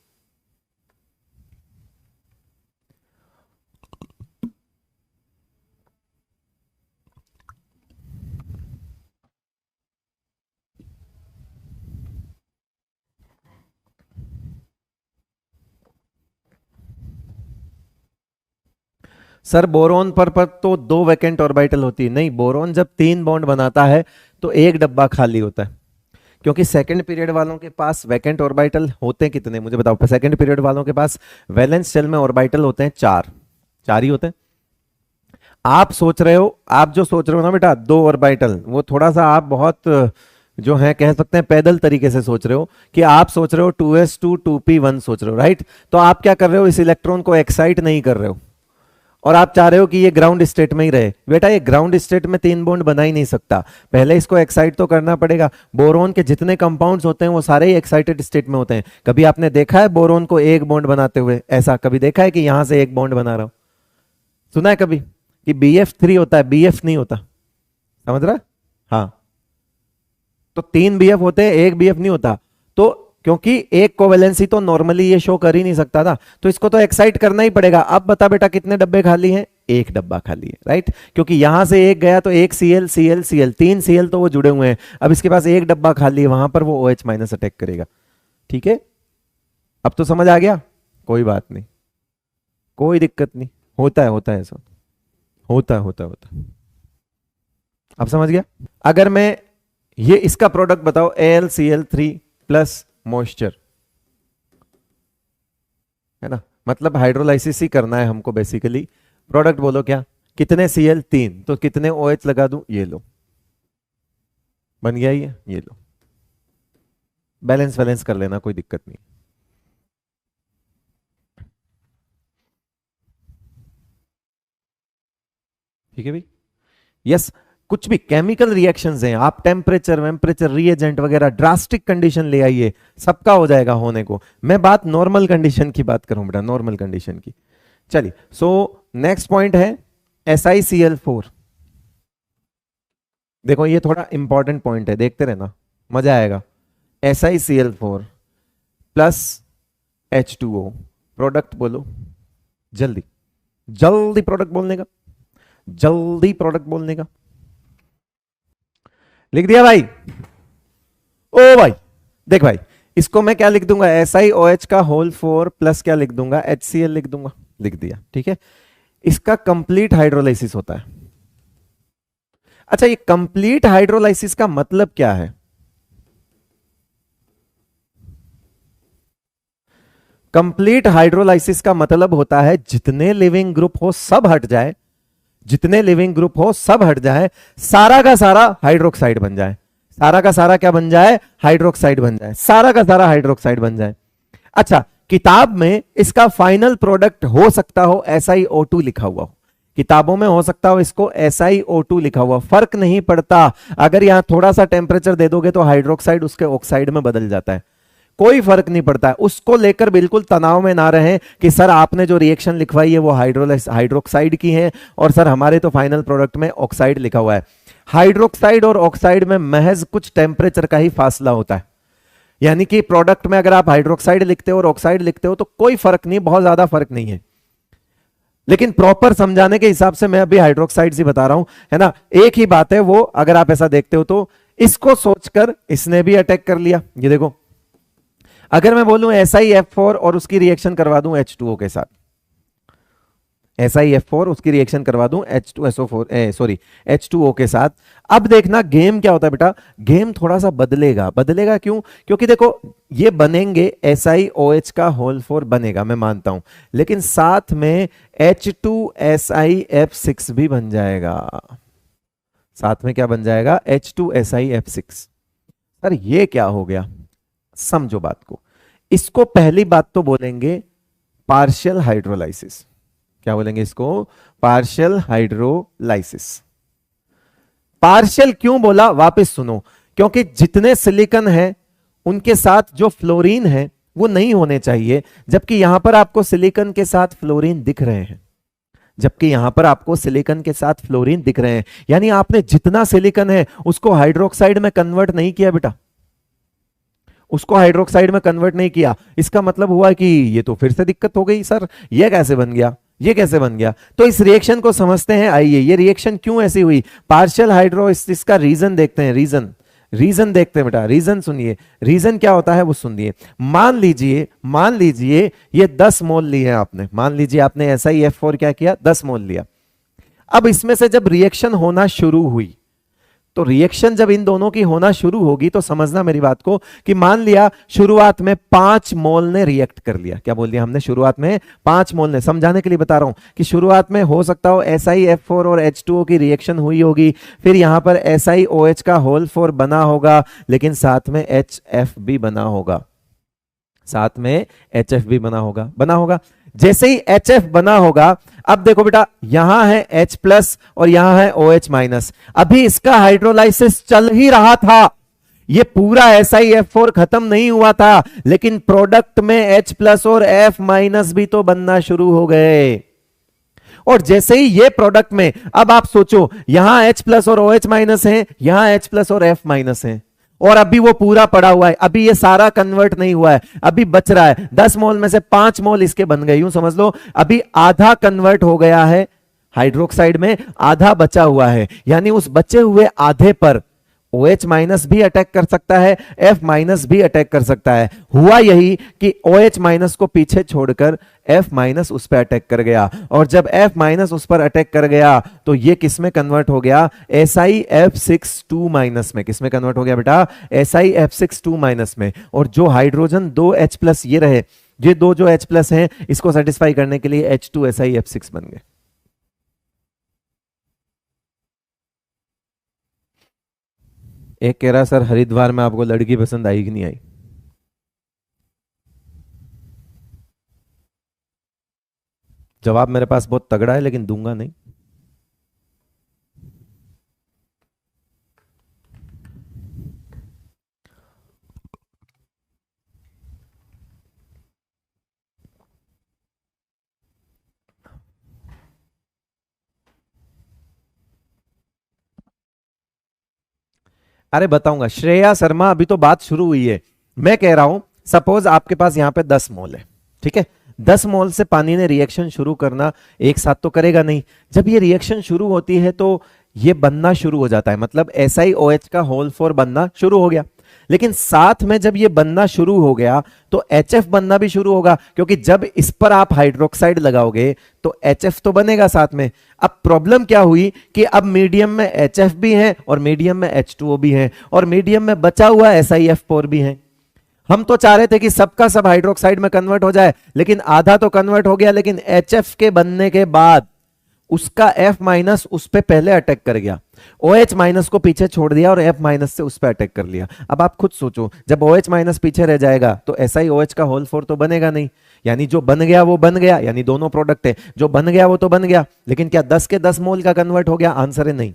सर बोरोन पर तो 2 वैकेंट ऑर्बिटल होती है। नहीं, बोरोन जब 3 बॉन्ड बनाता है तो एक डब्बा खाली होता है, क्योंकि सेकंड पीरियड वालों के पास वैकेंट ऑर्बिटल होते हैं कितने मुझे बताओ? सेकंड पीरियड वालों के पास वैलेंस शेल में ऑर्बिटल होते हैं 4 ही होते हैं। आप सोच रहे हो, आप जो सोच रहे हो ना बेटा 2 ऑर्बिटल, वो थोड़ा सा आप बहुत जो है कह सकते हैं पैदल तरीके से सोच रहे हो कि आप सोच रहे हो 2s2 2p1 सोच रहे हो, राइट? तो आप क्या कर रहे हो, इस इलेक्ट्रॉन को एक्साइट नहीं कर रहे हो और आप चाह रहे हो कि ये ग्राउंड स्टेट में ही रहे। बेटा ये ग्राउंड स्टेट में 3 बॉन्ड बना ही नहीं सकता, पहले इसको एक्साइट तो करना पड़ेगा। बोरोन के जितने कंपाउंड्स होते हैं वो सारे ही एक्साइटेड स्टेट में होते हैं। कभी आपने देखा है बोरोन को एक बॉन्ड बनाते हुए? ऐसा कभी देखा है कि यहां से एक बॉन्ड बना रहा हूं? सुना है कभी कि BF3 होता है, BF नहीं होता? समझ रहा है? हाँ, तो 3 BF होते हैं, एक BF नहीं होता। तो क्योंकि एक कोवेलेंसी तो नॉर्मली ये शो कर ही नहीं सकता था, तो इसको तो एक्साइट करना ही पड़ेगा। अब बता बेटा कितने डब्बे खाली हैं? एक डब्बा खाली है, राइट? क्योंकि यहां से एक गया तो एक Cl Cl Cl 3 Cl तो वो जुड़े हुए हैं। अब इसके पास एक डब्बा खाली है, वहां पर वो OH माइनस अटैक करेगा। ठीक है, अब तो समझ आ गया? कोई बात नहीं, कोई दिक्कत नहीं, होता है ऐसा, होता है। अब समझ गया? अगर मैं ये इसका प्रोडक्ट बताओ AlCl3 प्लस मॉइस्चर, है ना, मतलब हाइड्रोलाइसिस ही करना है हमको बेसिकली। प्रोडक्ट बोलो क्या? कितने Cl? 3, तो कितने OH लगा दूं? ये लो, बन गया ये लो, बैलेंस कर लेना, कोई दिक्कत नहीं। ठीक है भाई? यस, कुछ भी केमिकल रिएक्शंस हैं, आप टेम्परेचर रिएजेंट वगैरह ड्रास्टिक कंडीशन ले आइए, सबका हो जाएगा होने को। मैं बात नॉर्मल कंडीशन की बात करूं बेटा, नॉर्मल कंडीशन की। चलिए, सो नेक्स्ट पॉइंट है SiCl4। देखो ये थोड़ा इंपॉर्टेंट पॉइंट है, देखते रहना, मजा आएगा। SiCl4 प्लस H2O, प्रोडक्ट बोलो जल्दी, जल्दी प्रोडक्ट बोलने का, जल्दी प्रोडक्ट बोलने का। लिख दिया भाई? ओ भाई देख भाई, इसको मैं क्या लिख दूंगा, SiOH का होल 4 प्लस क्या लिख दूंगा, HCl लिख दूंगा। लिख दिया, ठीक है। इसका कंप्लीट हाइड्रोलाइसिस होता है। अच्छा, ये कंप्लीट हाइड्रोलाइसिस का मतलब क्या है? कंप्लीट हाइड्रोलाइसिस का मतलब होता है जितने लिविंग ग्रुप हो सब हट जाए, जितने लिविंग ग्रुप हो सब हट जाए, सारा का सारा हाइड्रोक्साइड बन जाए, सारा का सारा क्या बन जाए, हाइड्रोक्साइड बन जाए, सारा का सारा हाइड्रोक्साइड बन जाए। अच्छा, किताब में इसका फाइनल प्रोडक्ट हो सकता हो SiO2 लिखा हुआ हो, किताबों में हो सकता हो इसको SiO2 लिखा हुआ, फर्क नहीं पड़ता। अगर यहां थोड़ा सा टेम्परेचर दे दोगे तो हाइड्रोक्साइड उसके ऑक्साइड में बदल जाता है, कोई फर्क नहीं पड़ता है। उसको लेकर बिल्कुल तनाव में ना रहे कि सर आपने जो रिएक्शन लिखवाई है वो हाइड्रोक्साइड की है और सर हमारे तो फाइनल प्रोडक्ट में ऑक्साइड लिखा हुआ है। हाइड्रोक्साइड और ऑक्साइड में महज कुछ टेम्परेचर का ही फासला होता है, यानी कि प्रोडक्ट में अगर आप हाइड्रोक्साइड लिखते हो और ऑक्साइड लिखते हो तो कोई फर्क नहीं, बहुत ज्यादा फर्क नहीं है। लेकिन प्रॉपर समझाने के हिसाब से मैं अभी हाइड्रोक्साइड ही बता रहा हूं, है ना, एक ही बात है वो। अगर आप ऐसा देखते हो तो इसको सोचकर इसने भी अटैक कर लिया। ये देखो, अगर मैं बोलूं SiF4 और उसकी रिएक्शन करवा दूं H2O के साथ, SiF4 उसकी रिएक्शन करवा दूं H2SO4 सॉरी H2O के साथ, अब देखना गेम क्या होता है बेटा, गेम थोड़ा सा बदलेगा। बदलेगा क्यों? क्योंकि देखो ये बनेंगे, SiOH का होल 4 बनेगा मैं मानता हूं, लेकिन साथ में H2SiF6 भी बन जाएगा। साथ में क्या बन जाएगा, H2SiF6। सर ये क्या हो गया, समझो बात को। इसको पहली बात तो बोलेंगे पार्शियल हाइड्रोलाइसिस। क्या बोलेंगे इसको, पार्शियल हाइड्रोलाइसिस। पार्शियल क्यों बोला, वापस सुनो, क्योंकि जितने सिलिकॉन है उनके साथ जो फ्लोरीन है वो नहीं होने चाहिए, जबकि यहां पर आपको सिलिकॉन के साथ फ्लोरीन दिख रहे हैं, जबकि यहां पर आपको सिलिकॉन के साथ फ्लोरीन दिख रहे हैं। यानी आपने जितना सिलिकॉन है उसको हाइड्रोक्साइड में कन्वर्ट नहीं किया बेटा, उसको हाइड्रोक्साइड में कन्वर्ट नहीं किया। इसका मतलब हुआ कि ये तो फिर से दिक्कत हो गई, सर ये कैसे बन गया, ये कैसे बन गया। तो इस रिएक्शन को समझते हैं, आइए ये रिएक्शन क्यों ऐसी हुई, पार्शियल हाइड्रोलाइसिस का रीजन देखते हैं। रीजन देखते हैं बेटा, रीजन सुनिए, रीजन क्या होता है वो सुनिए। मान लीजिए ये 10 मोल लिए आपने, मान लीजिए आपने SiF4 क्या किया, 10 मोल लिया। अब इसमें से जब रिएक्शन होना शुरू हुई, तो रिएक्शन जब इन दोनों की होना शुरू होगी तो समझना मेरी बात को, कि मान लिया शुरुआत में 5 मोल ने रिएक्ट कर लिया। क्या बोल दिया हमने, शुरुआत में 5 मोल ने, समझाने के लिए बता रहा हूं कि शुरुआत में हो सकता हो SiF4 और H2O की रिएक्शन हुई होगी, फिर यहां पर SiOH का होल 4 बना होगा, लेकिन साथ में HF भी बना होगा, साथ में HF भी बना होगा। जैसे ही HF बना होगा, अब देखो बेटा यहां है H प्लस और यहां है OH माइनस, अभी इसका हाइड्रोलाइसिस चल ही रहा था, ये पूरा SiF4 खत्म नहीं हुआ था, लेकिन प्रोडक्ट में H प्लस और F माइनस भी तो बनना शुरू हो गए। और जैसे ही ये प्रोडक्ट में, अब आप सोचो यहां H प्लस और OH माइनस है, यहां H प्लस और F माइनस है, और अभी वो पूरा पड़ा हुआ है, अभी ये सारा कन्वर्ट नहीं हुआ है, अभी बच रहा है। 10 मोल में से 5 मोल इसके बन गए, यूं समझ लो अभी आधा कन्वर्ट हो गया है हाइड्रोक्साइड में, आधा बचा हुआ है। यानी उस बचे हुए आधे पर OH माइनस भी अटैक कर सकता है, F माइनस भी अटैक कर सकता है। हुआ यही कि OH माइनस को पीछे छोड़कर F माइनस उस पर अटैक कर गया, और जब F माइनस उस पर अटैक कर गया तो ये किस में कन्वर्ट हो गया, SiF6 माइनस में। किस में कन्वर्ट हो गया बेटा, SiF6 माइनस में। और जो हाइड्रोजन 2 H प्लस ये रहे, ये दो जो H प्लस हैं, इसको सेटिस्फाई करने के लिए H2SiF6 बन गए। एक कह रहा सर हरिद्वार में आपको लड़की पसंद आई कि नहीं आई। जवाब मेरे पास बहुत तगड़ा है लेकिन दूंगा नहीं। अरे बताऊंगा, श्रेया शर्मा, अभी तो बात शुरू हुई है। मैं कह रहा हूं सपोज आपके पास यहां पे 10 मोल है, ठीक है। 10 मोल से पानी ने रिएक्शन शुरू करना, एक साथ तो करेगा नहीं। जब ये रिएक्शन शुरू होती है तो ये बनना शुरू हो जाता है, मतलब SiOH का होल 4 बनना शुरू हो गया। लेकिन साथ में जब ये बनना शुरू हो गया तो HF बनना भी शुरू होगा, क्योंकि जब इस पर आप हाइड्रोक्साइड लगाओगे तो HF तो बनेगा साथ में। अब प्रॉब्लम क्या हुई कि अब मीडियम में HF भी है और मीडियम में H2O भी है और मीडियम में बचा हुआ SiF4 भी है। हम तो चाह रहे थे कि सबका सब हाइड्रोक्साइड में कन्वर्ट हो जाए, लेकिन आधा तो कन्वर्ट हो गया, लेकिन HF के बनने के बाद उसका F माइनस उस पे पहले अटैक कर गया, OH माइनस को पीछे छोड़ दिया और F माइनस से उस पे अटैक कर लिया। अब आप खुद सोचो, जब OH माइनस पीछे रह जाएगा तो SiOH का होल 4 तो बनेगा नहीं, यानी जो बन गया वो बन गया, यानी दोनों प्रोडक्ट है, जो बन गया वो तो बन गया। लेकिन क्या 10 के 10 मोल का कन्वर्ट हो गया? आंसर है नहीं,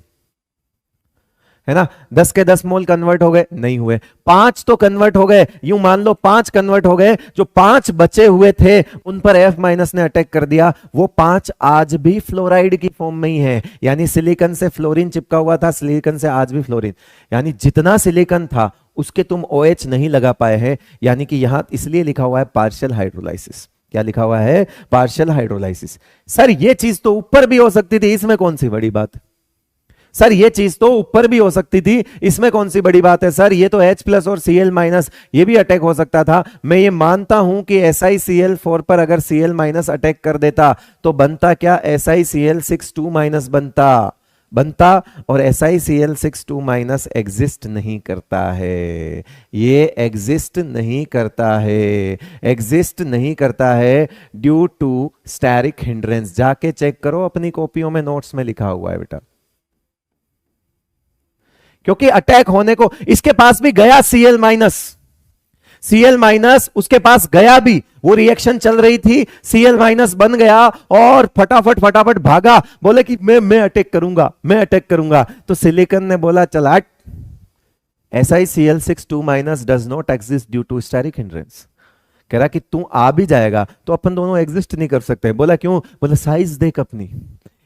है ना। 10 के 10 मोल कन्वर्ट हो गए? नहीं हुए। 5 तो कन्वर्ट हो गए, यूं मान लो 5 कन्वर्ट हो गए, जो 5 बचे हुए थे उन पर F माइनस ने अटैक कर दिया। वो 5 आज भी फ्लोराइड की फॉर्म में ही है, यानी सिलिकन से फ्लोरीन चिपका हुआ था, सिलिकन से आज भी फ्लोरीन, यानी जितना सिलिकन था उसके तुम OH नहीं लगा पाए हैं, यानी कि यहां इसलिए लिखा हुआ है पार्शियल हाइड्रोलाइसिस। क्या लिखा हुआ है? Partial hydrolysis. सर ये चीज तो ऊपर भी हो सकती थी, इसमें कौन सी बड़ी बात? सर ये चीज तो ऊपर भी हो सकती थी, इसमें कौन सी बड़ी बात है? सर ये तो H प्लस और Cl माइनस ये भी अटैक हो सकता था। मैं ये मानता हूं कि SiCl4 पर अगर Cl माइनस अटैक कर देता तो बनता क्या? SiCl62 माइनस बनता और SiCl62 माइनस एग्जिस्ट नहीं करता है, ये एग्जिस्ट नहीं करता है, एग्जिस्ट नहीं करता है ड्यू टू स्टेरिक हिंड्रेंस। जाके चेक करो अपनी कॉपियों में, नोट्स में लिखा हुआ है बेटा। क्योंकि अटैक होने को इसके पास भी गया Cl माइनस उसके पास गया भी, वो रिएक्शन चल रही थी, Cl माइनस बन गया और फटाफट भागा, बोले कि मैं अटैक करूंगा। तो सिलिकन ने बोला चल हट, SiCl62 minus does not exist due to steric hindrance. कह रहा कि तू आ भी जाएगा तो अपन दोनों एग्जिस्ट नहीं कर सकते। बोला क्यों? बोला साइज देख अपनी।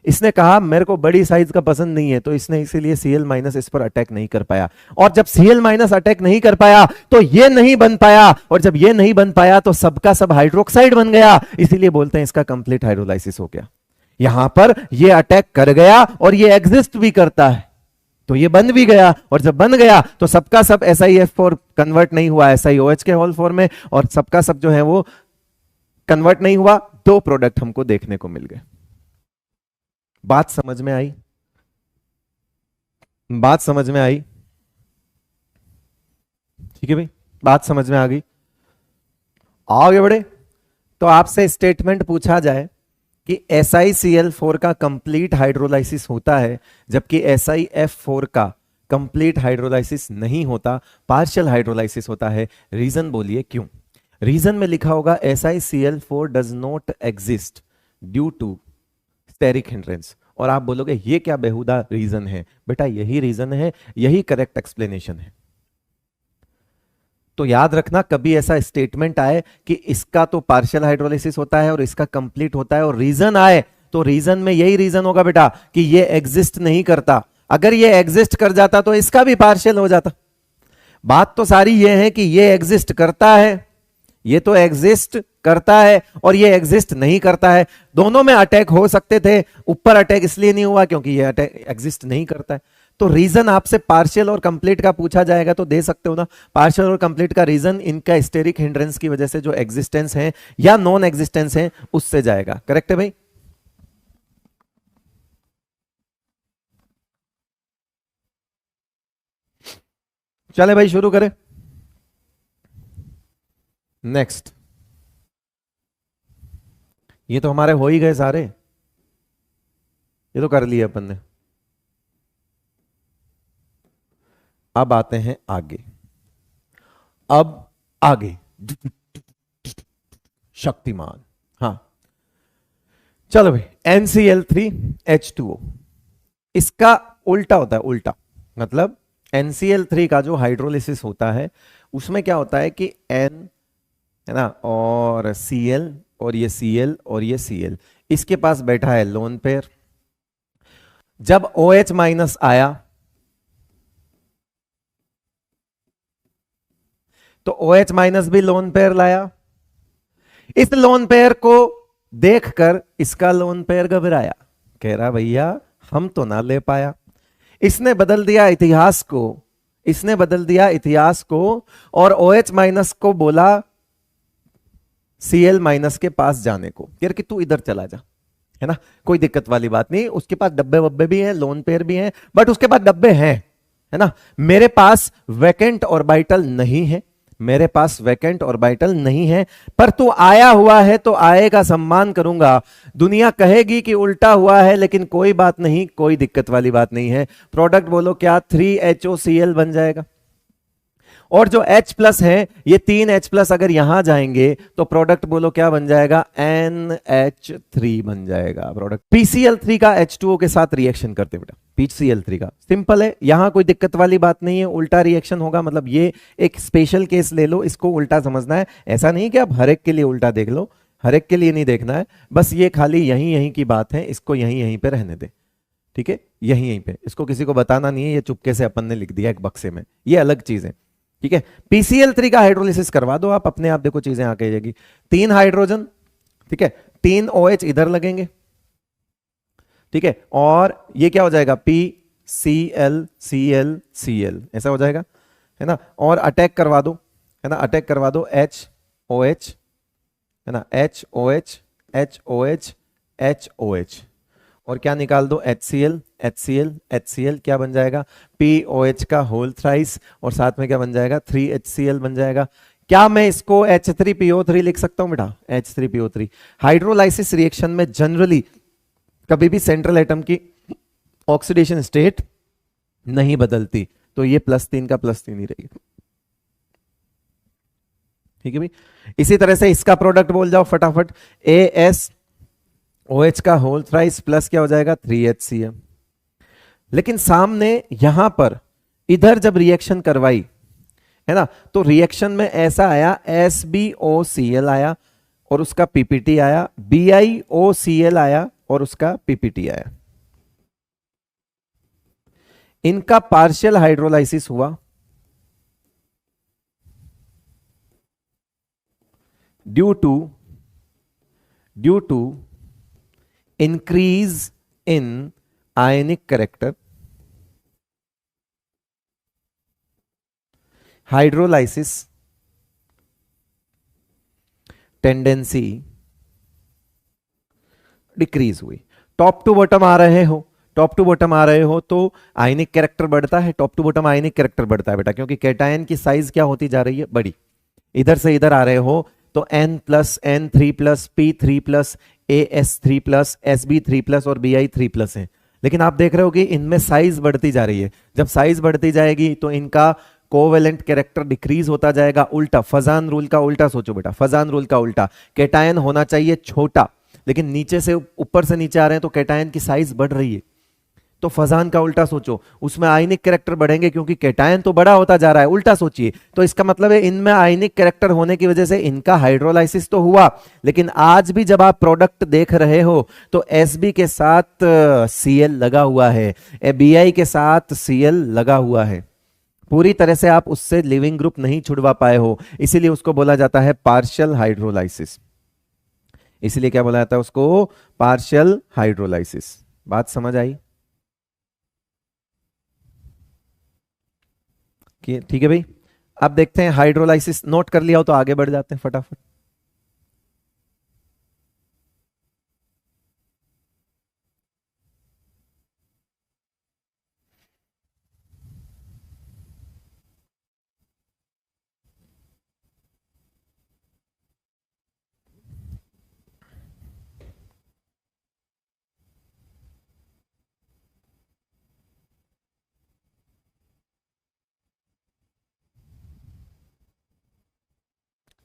इसने कहा मेरे को बड़ी साइज का पसंद नहीं है, तो इसने इसीलिए Cl माइनस इस पर अटैक नहीं कर पाया। और जब Cl माइनस अटैक नहीं कर पाया तो ये नहीं बन पाया, और जब ये नहीं बन पाया तो सबका सब हाइड्रोक्साइड बन गया, इसीलिए बोलते हैं इसका कंप्लीट हाइड्रोलाइसिस हो गया। यहां पर ये अटैक कर गया और ये एग्जिस्ट भी करता है, तो ये बन भी गया, और जब बन गया तो सबका सब SiF4 कन्वर्ट नहीं हुआ SiOH के होल 4 में, और सबका सब जो है वो कन्वर्ट नहीं हुआ। 2 प्रोडक्ट हमको देखने को मिल गए। बात समझ में आई? बात समझ में आई? ठीक है भाई, बात समझ में आ गई? आगे बढ़े तो आपसे स्टेटमेंट पूछा जाए कि SiCl4 का कंप्लीट हाइड्रोलाइसिस होता है, जबकि SiF4 का कंप्लीट हाइड्रोलाइसिस नहीं होता, पार्शियल हाइड्रोलाइसिस होता है। रीजन बोलिए क्यों? रीजन में लिखा होगा SiCl4 does not exist due to steric hindrance, और आप बोलोगे ये क्या बेहुदा रीजन है? बेटा यही रीजन है, यही करेक्ट एक्सप्लेनेशन है। तो याद रखना, कभी ऐसा स्टेटमेंट आए कि इसका तो पार्शियल हाइड्रोलिसिस होता है और इसका कंप्लीट होता है, और रीजन आए तो रीजन में यही रीजन होगा बेटा कि ये एग्जिस्ट नहीं करता। अगर ये एग्जिस्ट कर जाता तो इसका भी पार्शियल हो जाता। बात तो सारी ये है कि ये एग्जिस्ट करता है, ये तो एग्जिस्ट करता है और ये एग्जिस्ट नहीं करता है। दोनों में अटैक हो सकते थे, ऊपर अटैक इसलिए नहीं हुआ क्योंकि ये अटैक एग्जिस्ट नहीं करता है। तो रीजन आपसे पार्शियल और कंप्लीट का पूछा जाएगा तो दे सकते हो ना। पार्शियल और कंप्लीट का रीजन इनका स्टेरिक हिंड्रेंस की वजह से जो एग्जिस्टेंस है या नॉन एग्जिस्टेंस है उससे जाएगा। करेक्ट है भाई? चले भाई शुरू करें। नेक्स्ट, ये तो हमारे हो ही गए सारे, ये तो कर लिए अपन ने। अब आते हैं आगे। अब आगे शक्तिमान। हाँ चलो भाई, NCl3H2O, इसका उल्टा होता है। उल्टा मतलब NCl3 का जो हाइड्रोलिसिस होता है उसमें क्या होता है कि N है ना, और Cl, और ये Cl और ये Cl, इसके पास बैठा है लोन पेयर। जब OH माइनस आया तो OH माइनस भी लोन पेयर लाया। इस लोन पेयर को देखकर इसका लोन पेयर घबराया, कह रहा भैया हम तो ना ले पाया। इसने बदल दिया इतिहास को, इसने बदल दिया इतिहास को और OH माइनस को बोला Cl माइनस के पास जाने को, यार कि तू इधर चला जा, है ना, कोई दिक्कत वाली बात नहीं। उसके पास डब्बे वब्बे भी हैं, लोन पेयर भी हैं, बट उसके पास डब्बे हैं, है ना। मेरे पास वैकेंट ऑर्बिटल नहीं है, मेरे पास वैकेंट ऑर्बिटल नहीं है, पर तू आया हुआ है तो आएगा, सम्मान करूंगा। दुनिया कहेगी कि उल्टा हुआ है, लेकिन कोई बात नहीं, कोई दिक्कत वाली बात नहीं है। प्रोडक्ट बोलो क्या, 3HOCl बन जाएगा। और जो H प्लस है, ये 3H+ अगर यहां जाएंगे तो प्रोडक्ट बोलो क्या बन जाएगा, NH3 बन जाएगा प्रोडक्ट। PCl3 का H2O के साथ रिएक्शन करते बेटा, PCl3 का सिंपल है, यहां कोई दिक्कत वाली बात नहीं है। उल्टा रिएक्शन होगा, मतलब ये एक स्पेशल केस ले लो, इसको उल्टा समझना है। ऐसा नहीं कि आप हर एक के लिए उल्टा देख लो, हर एक के लिए नहीं देखना है, बस ये खाली यहीं यहीं की बात है, इसको यहीं यहीं पे रहने दे, ठीक है, यहीं यहीं पे, इसको किसी को बताना नहीं है। ये चुपके से अपन ने लिख दिया एक बक्से में, ये अलग चीज है, ठीक है। PCl3 का हाइड्रोलिसिस करवा दो आप, अपने आप देखो चीजें आके जाएगी। 3 हाइड्रोजन, ठीक है, 3 OH इधर लगेंगे, ठीक है, और ये क्या हो जाएगा, PCl ऐसा हो जाएगा, है ना। और अटैक करवा दो, है ना, अटैक करवा दो HOH, है ना, HOH HOH HOH, और क्या निकाल दो, HCl क्या बन जाएगा, POH का होल थ्राइस, और साथ में क्या बन जाएगा, 3HCl बन जाएगा। क्या मैं इसको H3PO3 लिख सकता हूं बेटा, H3PO3। हाइड्रोलाइसिस रिएक्शन में जनरली कभी भी सेंट्रल एटम की ऑक्सीडेशन स्टेट नहीं बदलती, तो ये +3 का +3 ही रहेगी, ठीक है भाई। इसी तरह से इसका प्रोडक्ट बोल जाओ फटाफट, ASOH का होल थ्राइस प्लस क्या हो जाएगा, 3HCl। लेकिन सामने यहां पर इधर जब रिएक्शन करवाई, है ना, तो रिएक्शन में ऐसा आया, SbOCl आया और उसका PPT आया, BiOCl आया और उसका PPT आया। इनका पार्शियल हाइड्रोलाइसिस हुआ due to increase in ionic character, hydrolysis tendency decrease हुई। टॉप टू बॉटम आ रहे हो, टॉप टू बॉटम आ रहे हो तो आयनिक कैरेक्टर बढ़ता है, top to bottom ionic character बढ़ता है बेटा, क्योंकि कैटायन की साइज क्या होती जा रही है, बड़ी। इधर से इधर आ रहे हो तो N+, N3+, P3+, AS3+, SB3+ और Bi3+ है। लेकिन आप देख रहे हो कि इनमें साइज बढ़ती जा रही है। जब साइज बढ़ती जाएगी तो इनका कोवेलेंट कैरेक्टर डिक्रीज होता जाएगा। उल्टा, फजान रूल का उल्टा सोचो बेटा, फजान रूल का उल्टा। कैटायन होना चाहिए छोटा, लेकिन नीचे से ऊपर से नीचे आ रहे हैं तो कैटायन की साइज बढ़ रही है। तो फजान का उल्टा सोचो, उसमें आयनिक कैरेक्टर बढ़ेंगे क्योंकि कैटायन तो बड़ा होता जा रहा है, उल्टा सोचिए। तो इसका मतलब है इनमें आयनिक कैरेक्टर होने की वजह से इनका हाइड्रोलाइसिस तो हुआ, लेकिन आज भी जब आप प्रोडक्ट देख रहे हो तो Sb के साथ Cl लगा हुआ है, Bi के साथ Cl लगा हुआ है। पूरी तरह से आप उससे लिविंग ग्रुप नहीं छुड़वा पाए हो, इसीलिए उसको बोला जाता है पार्शियल हाइड्रोलाइसिस। इसीलिए क्या बोला जाता है उसको, पार्शियल हाइड्रोलाइसिस। बात समझ आई? ठीक है भाई। अब देखते हैं हाइड्रोलाइसिस, नोट कर लिया हो तो आगे बढ़ जाते हैं फटाफट।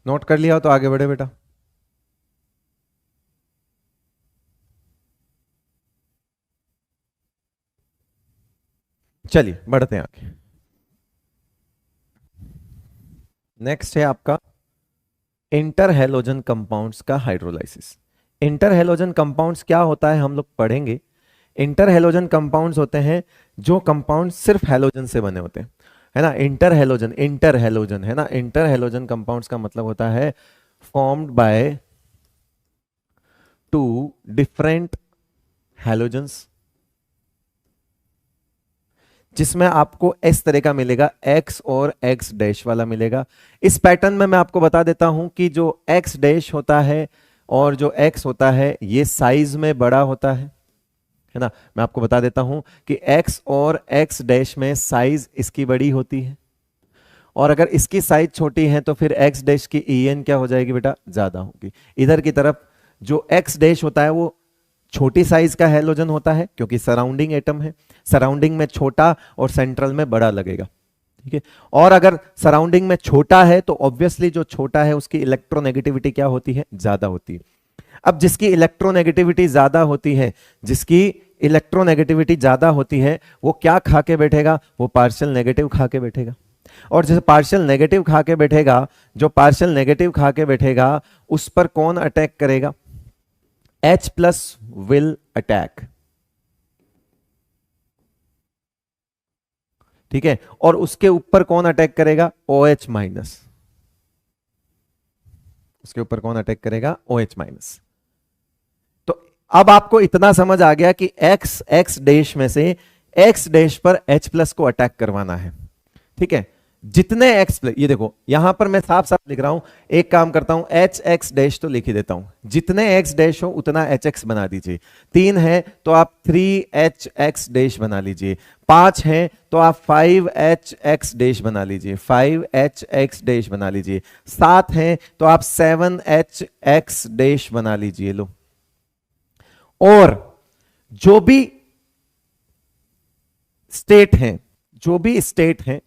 नोट कर लिया हो तो आगे बढ़े बेटा। चलिए बढ़ते हैं आगे। नेक्स्ट है आपका इंटर हैलोजन कंपाउंड्स का हाइड्रोलाइसिस। इंटर हैलोजन कंपाउंड्स क्या होता है हम लोग पढ़ेंगे। इंटर हैलोजन कंपाउंड्स होते हैं जो कंपाउंड सिर्फ हैलोजन से बने होते हैं, है ना, इंटर हेलोजन, इंटर हेलोजन है ना, इंटर हेलोजन कंपाउंड्स का मतलब होता है formed by two different halogens, जिसमें आपको इस तरह का मिलेगा, एक्स और एक्स डैश वाला मिलेगा। इस पैटर्न में मैं आपको बता देता हूं कि जो एक्स डैश होता है और जो एक्स होता है ये साइज में बड़ा होता है ना। मैं आपको बता देता हूं कि एक्स और एक्स डैश में साइज इसकी बड़ी होती है, और अगर इसकी साइज छोटी है तो फिर एक्स डैश की EN क्या हो जाएगी बेटा, ज्यादा होगी। इधर की तरफ जो एक्स डैश होता है वो छोटी साइज का हेलोजन होता है क्योंकि सराउंडिंग एटम है, सराउंडिंग में छोटा और सेंट्रल में बड़ा लगेगा, ठीक है। और अगर सराउंडिंग में छोटा है तो ऑब्वियसली जो छोटा है उसकी इलेक्ट्रोनेगेटिविटी क्या होती है, ज्यादा होती है। अब जिसकी इलेक्ट्रोनेगेटिविटी ज्यादा होती है, जिसकी इलेक्ट्रोनेगेटिविटी ज्यादा होती है वो क्या खा के बैठेगा, वो पार्शियल नेगेटिव खा के बैठेगा। और जैसे पार्शियल नेगेटिव खा के बैठेगा, जो पार्शियल नेगेटिव खा के बैठेगा उस पर कौन अटैक करेगा, H प्लस विल अटैक, ठीक है। और उसके ऊपर कौन अटैक करेगा, OH माइनस, उसके ऊपर कौन अटैक करेगा, OH माइनस। तो अब आपको इतना समझ आ गया कि एक्स एक्स डैश में से एक्स डैश पर H प्लस को अटैक करवाना है, ठीक है। जितने एक्स प्लस, ये देखो यहां पर मैं साफ साफ लिख रहा हूं, एक काम करता हूं एच एक्स डैश तो लिख ही देता हूं, जितने एक्स डैश हो उतना एच एक्स बना दीजिए। 3 है तो आप 3H एक्स डैश बना लीजिए, 5 है तो आप 5H एक्स डैश बना लीजिए, 5H एक्स डैश बना लीजिए, 7 है तो आप 7H एक्स डैश बना लीजिए। लो, और जो भी स्टेट है, जो भी स्टेट है,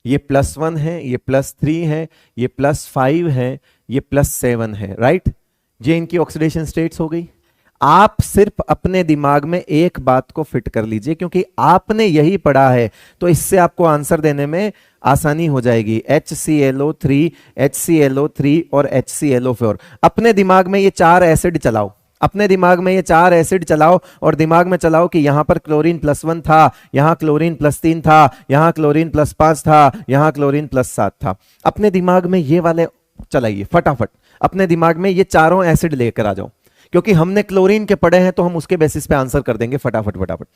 ये +1 है, ये +3 है, ये +5 है, ये +7 है, राइट। ये इनकी ऑक्सीडेशन स्टेट्स हो गई। आप सिर्फ अपने दिमाग में एक बात को फिट कर लीजिए, क्योंकि आपने यही पढ़ा है तो इससे आपको आंसर देने में आसानी हो जाएगी। HClO3, HClO3 और HClO4। अपने दिमाग में ये 4 एसिड चलाओ, अपने दिमाग में ये 4 एसिड चलाओ और दिमाग में चलाओ कि यहां पर क्लोरीन +1 था, यहां क्लोरीन +3 था, यहां क्लोरीन +5 था, यहां क्लोरीन +7 था। अपने दिमाग में ये वाले चलाइए फटाफट, अपने दिमाग में ये चारों एसिड लेकर आ जाओ, क्योंकि हमने क्लोरीन के पढ़े हैं तो हम उसके बेसिस पे आंसर कर देंगे फटाफट फटाफट।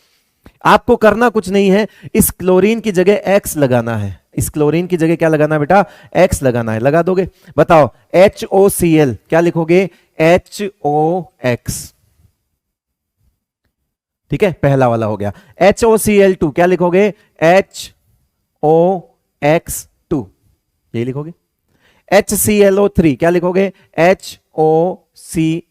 आपको करना कुछ नहीं है, इस क्लोरीन की जगह X लगाना है, इस क्लोरीन की जगह क्या लगाना है बेटा, X लगाना है। लगा दोगे, बताओ HOCl क्या लिखोगे, HOX, ठीक है, पहला वाला हो गया। HOCl2 क्या लिखोगे, HOX2, यही लिखोगे। HClO3 क्या लिखोगे, HOX3।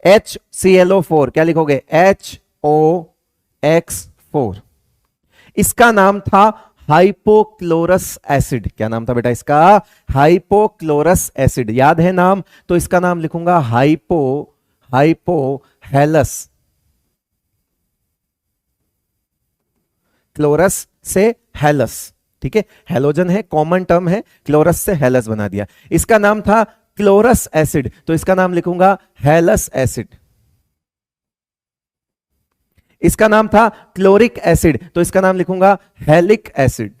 HClO4 क्या लिखोगे, HOX4। इसका नाम था हाइपोक्लोरस एसिड। क्या नाम था बेटा इसका, हाइपोक्लोरस एसिड। याद है नाम, तो इसका नाम लिखूंगा हाइपोहेलस। क्लोरस से हेलस, ठीक है, हेलोजन है, कॉमन टर्म है, क्लोरस से हेलस बना दिया। इसका नाम था क्लोरस एसिड, तो इसका नाम लिखूंगा हेलस एसिड। इसका नाम था क्लोरिक एसिड, तो इसका नाम लिखूंगा हेलिक एसिड।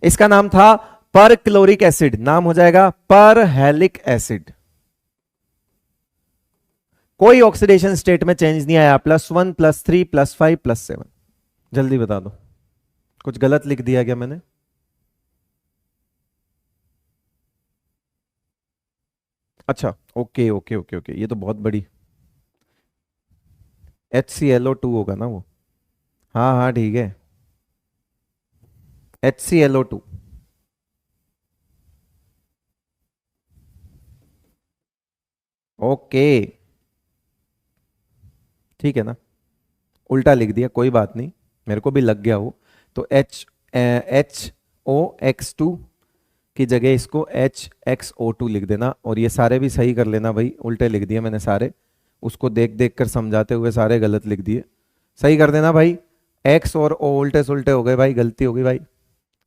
इसका नाम था पर क्लोरिक एसिड, नाम हो जाएगा पर हेलिक एसिड। कोई ऑक्सीडेशन स्टेट में चेंज नहीं आया, +1 +3 +5 +7। जल्दी बता दो, कुछ गलत लिख दिया क्या मैंने? अच्छा, ओके ओके ओके ओके, ये तो बहुत बड़ी HClO2 होगा ना वो, हाँ हाँ ठीक है, HClO2। ओके ठीक है ना, उल्टा लिख दिया, कोई बात नहीं, मेरे को भी लग गया वो। तो HOX2 की जगह इसको HXO2 लिख देना, और ये सारे भी सही कर लेना भाई, उल्टे लिख दिए मैंने सारे, उसको देख देख कर समझाते हुए सारे गलत लिख दिए, सही कर देना भाई। X और O उल्टे सुल्टे हो गए भाई, गलती हो गई भाई,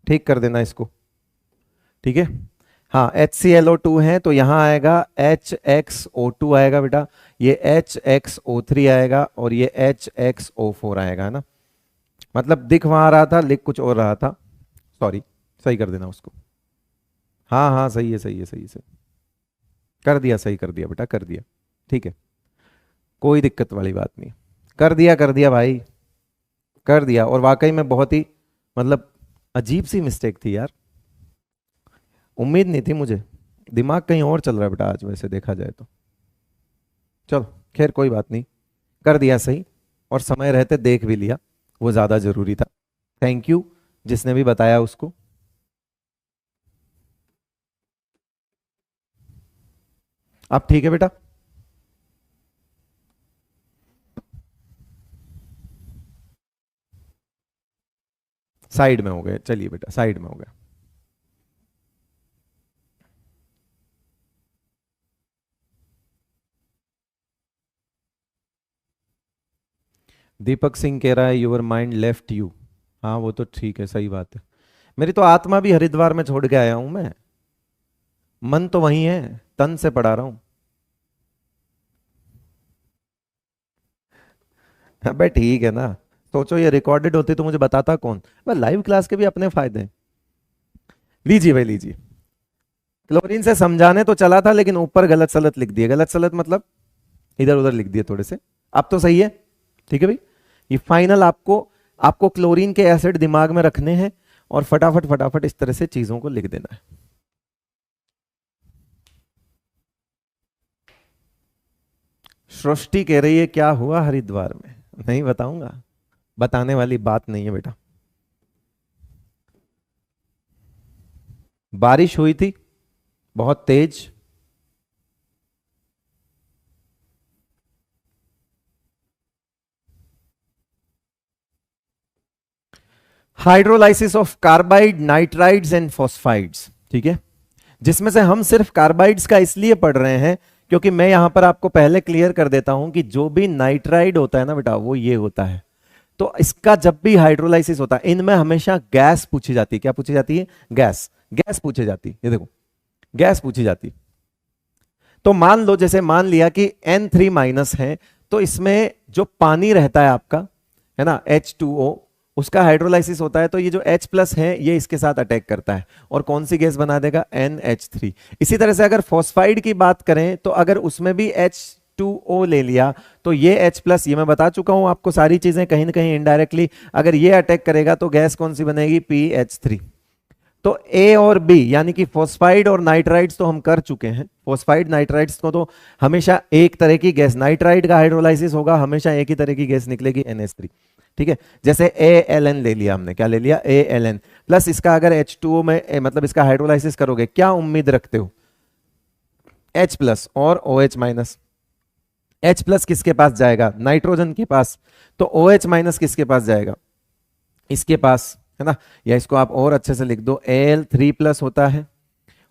ठीक कर देना इसको, ठीक है। हाँ HClO2 है तो यहाँ आएगा HXO2 आएगा बेटा, ये HXO3 आएगा और ये HXO4 आएगा, है ना। मतलब दिख वहां रहा था, लिख कुछ और रहा था, सॉरी, सही कर देना उसको। हाँ हाँ सही है, सही है, सही है, सही कर दिया, सही कर दिया बेटा, कर दिया, ठीक है, कोई दिक्कत वाली बात नहीं, कर दिया भाई, कर दिया। और वाकई में बहुत ही मतलब अजीब सी मिस्टेक थी यार, उम्मीद नहीं थी मुझे, दिमाग कहीं और चल रहा है बेटा आज वैसे देखा जाए तो। चलो खैर कोई बात नहीं, कर दिया सही, और समय रहते देख भी लिया, वो ज्यादा जरूरी था। थैंक यू जिसने भी बताया उसको। अब ठीक है बेटा, साइड में हो गए, चलिए बेटा साइड में हो गए। दीपक सिंह कह रहा है योर माइंड लेफ्ट यू। हाँ वो तो ठीक है, सही बात है, मेरी तो आत्मा भी हरिद्वार में छोड़ के आया हूं मैं, मन तो वही है, तन से पढ़ा रहा हूं। अबे ठीक है ना, सोचो ये रिकॉर्डेड होती तो मुझे बताता कौन। बस लाइव क्लास के भी अपने फायदे हैं। लीजिए भाई लीजिए, क्लोरीन से समझाने तो चला था लेकिन ऊपर गलत सलत लिख दिए, गलत सलत मतलब इधर उधर लिख दिए थोड़े से। अब तो सही है, ठीक है भाई, ये फाइनल आपको, आपको क्लोरीन के एसिड दिमाग में रखने हैं और फटाफट फटाफट इस तरह से चीजों को लिख देना है। सृष्टि कह रही है क्या हुआ हरिद्वार में, नहीं बताऊंगा, बताने वाली बात नहीं है बेटा। बारिश हुई थी बहुत तेज, hydrolysis of carbide, nitrides and phosphides, ठीक है, जिसमें से हम सिर्फ कार्बाइड्स का इसलिए पढ़ रहे हैं क्योंकि मैं यहां पर आपको पहले क्लियर कर देता हूं कि जो भी नाइट्राइड होता है ना बेटा वो ये होता है। तो इसका जब भी हाइड्रोलाइसिस होता है इनमें हमेशा गैस पूछी जाती है, क्या पूछी जाती है, गैस, गैस पूछी जाती है, ये देखो गैस पूछी जाती है। तो मान लो जैसे मान लिया कि N3 माइनस है, तो इसमें जो पानी रहता है आपका, है ना, H2O, उसका हाइड्रोलाइसिस होता है तो ये जो H प्लस है ये इसके साथ अटैक करता है और कौन सी गैस बना देगा, NH3। इसी तरह से अगर फॉस्फाइड की बात करें तो अगर उसमें भी H2O ले लिया तो ये H प्लस, ये मैं बता चुका हूं आपको सारी चीजें कहीं ना कहीं इनडायरेक्टली, अगर ये अटैक करेगा तो गैस कौन सी बनेगी, PH3। तो ए और बी यानी कि फॉस्फाइड और नाइट्राइड्स तो हम कर चुके हैं, फॉस्फाइड नाइट्राइड्स को तो हमेशा एक तरह की गैस, नाइट्राइड का हाइड्रोलाइसिस होगा हमेशा एक ही तरह की गैस निकलेगी, NH3, ठीक है। जैसे ALN ले लिया हमने, क्या ले लिया, ALN प्लस, इसका अगर H2O में मतलब इसका हाइड्रोलाइसिस करोगे क्या उम्मीद रखते हो, H प्लस और OH माइनस। H प्लस किसके पास जाएगा, नाइट्रोजन के पास, तो OH माइनस किसके पास जाएगा, इसके पास, है ना। या इसको आप और अच्छे से लिख दो, Al3 प्लस होता है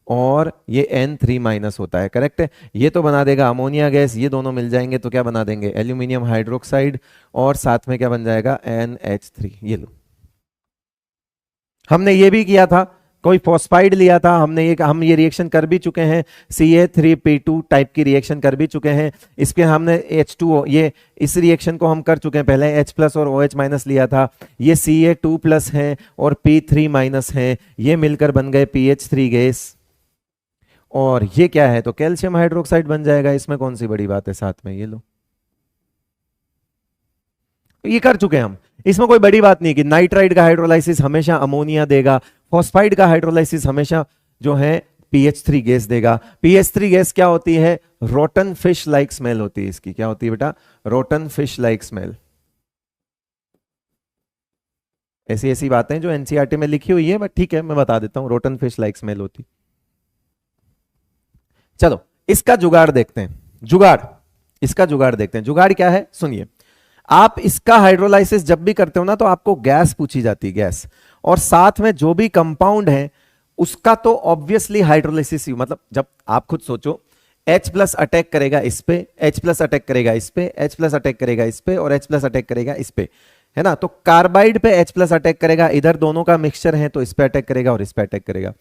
और ये N3 माइनस होता है, करेक्ट है। ये तो बना देगा अमोनिया गैस, ये दोनों मिल जाएंगे तो क्या बना देंगे, एल्यूमिनियम हाइड्रोक्साइड, और साथ में क्या बन जाएगा, NH3। ये लो, हमने ये भी किया था, कोई फॉस्फाइड लिया था हमने, ये हम ये रिएक्शन कर भी चुके हैं, Ca3P2 टाइप की रिएक्शन कर भी चुके हैं। इसके हमने H2O, ये इस रिएक्शन को हम कर चुके हैं पहले, H प्लस और OH माइनस लिया था, ये Ca2 प्लस है और P3 माइनस है, ये मिलकर बन गए PH3 गैस, और ये क्या है, तो कैल्शियम हाइड्रोक्साइड बन जाएगा। इसमें कौन सी बड़ी बात है, साथ में ये लो, ये कर चुके हैं हम, इसमें कोई बड़ी बात नहीं कि नाइट्राइड का हाइड्रोलाइसिस हमेशा अमोनिया देगा, फॉस्फाइड का हाइड्रोलाइसिस हमेशा जो है PH3 गैस देगा। PH3 गैस क्या होती है, रोटन फिश लाइक स्मेल होती है इसकी, क्या होती है बेटा, रोटन फिश लाइक स्मेल। ऐसी ऐसी बातें जो एनसीईआरटी में लिखी हुई है, बट ठीक है मैं बता देता हूं, रोटन फिश लाइक स्मेल होती। चलो इसका जुगाड़ देखते हैं, जुगाड़, इसका जुगाड़ देखते हैं। जुगाड़ क्या है, सुनिए, आप इसका हाइड्रोलाइसिस जब भी करते हो ना तो आपको गैस पूछी जाती है, गैस, और साथ में जो भी कंपाउंड है उसका तो ऑब्वियसली हाइड्रोलाइसिस ही, मतलब जब आप खुद सोचो, H प्लस अटैक करेगा इस पे, H प्लस अटैक करेगा इस पे, H प्लस अटैक करेगा इस पे, और H प्लस अटैक करेगा इस पे, है ना। तो कार्बाइड पे H प्लस अटैक करेगा, इधर दोनों का मिक्सचर है तो इस पे अटैक करेगा और इस पे अटैक करेगा।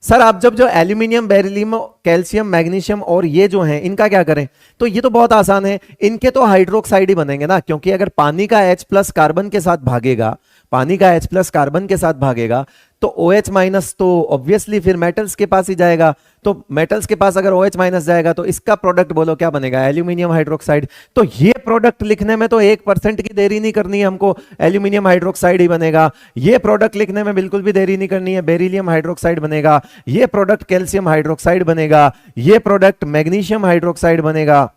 सर आप जब जो एल्यूमिनियम, बेरिलियम, कैल्शियम, मैग्नीशियम और ये जो हैं इनका क्या करें, तो ये तो बहुत आसान है, इनके तो हाइड्रोक्साइड ही बनेंगे ना, क्योंकि अगर पानी का H प्लस कार्बन के साथ भागेगा, पानी का H प्लस कार्बन के साथ भागेगा तो OH माइनस तो ऑब्वियसली फिर मेटल्स के पास ही जाएगा, तो मेटल्स के पास अगर OH माइनस जाएगा तो इसका प्रोडक्ट बोलो क्या बनेगा, एल्यूमिनियम हाइड्रोक्साइड। तो ये प्रोडक्ट लिखने में तो 1% की देरी नहीं करनी है हमको, एल्यूमिनियम हाइड्रोक्साइड ही बनेगा। ये प्रोडक्ट लिखने में बिल्कुल भी देरी नहीं करनी है, बेरिलियम हाइड्रोक्साइड बनेगा। ये प्रोडक्ट कैल्शियम हाइड्रोक्साइड बनेगा। ये प्रोडक्ट मैग्नीशियम हाइड्रोक्साइड बनेगा।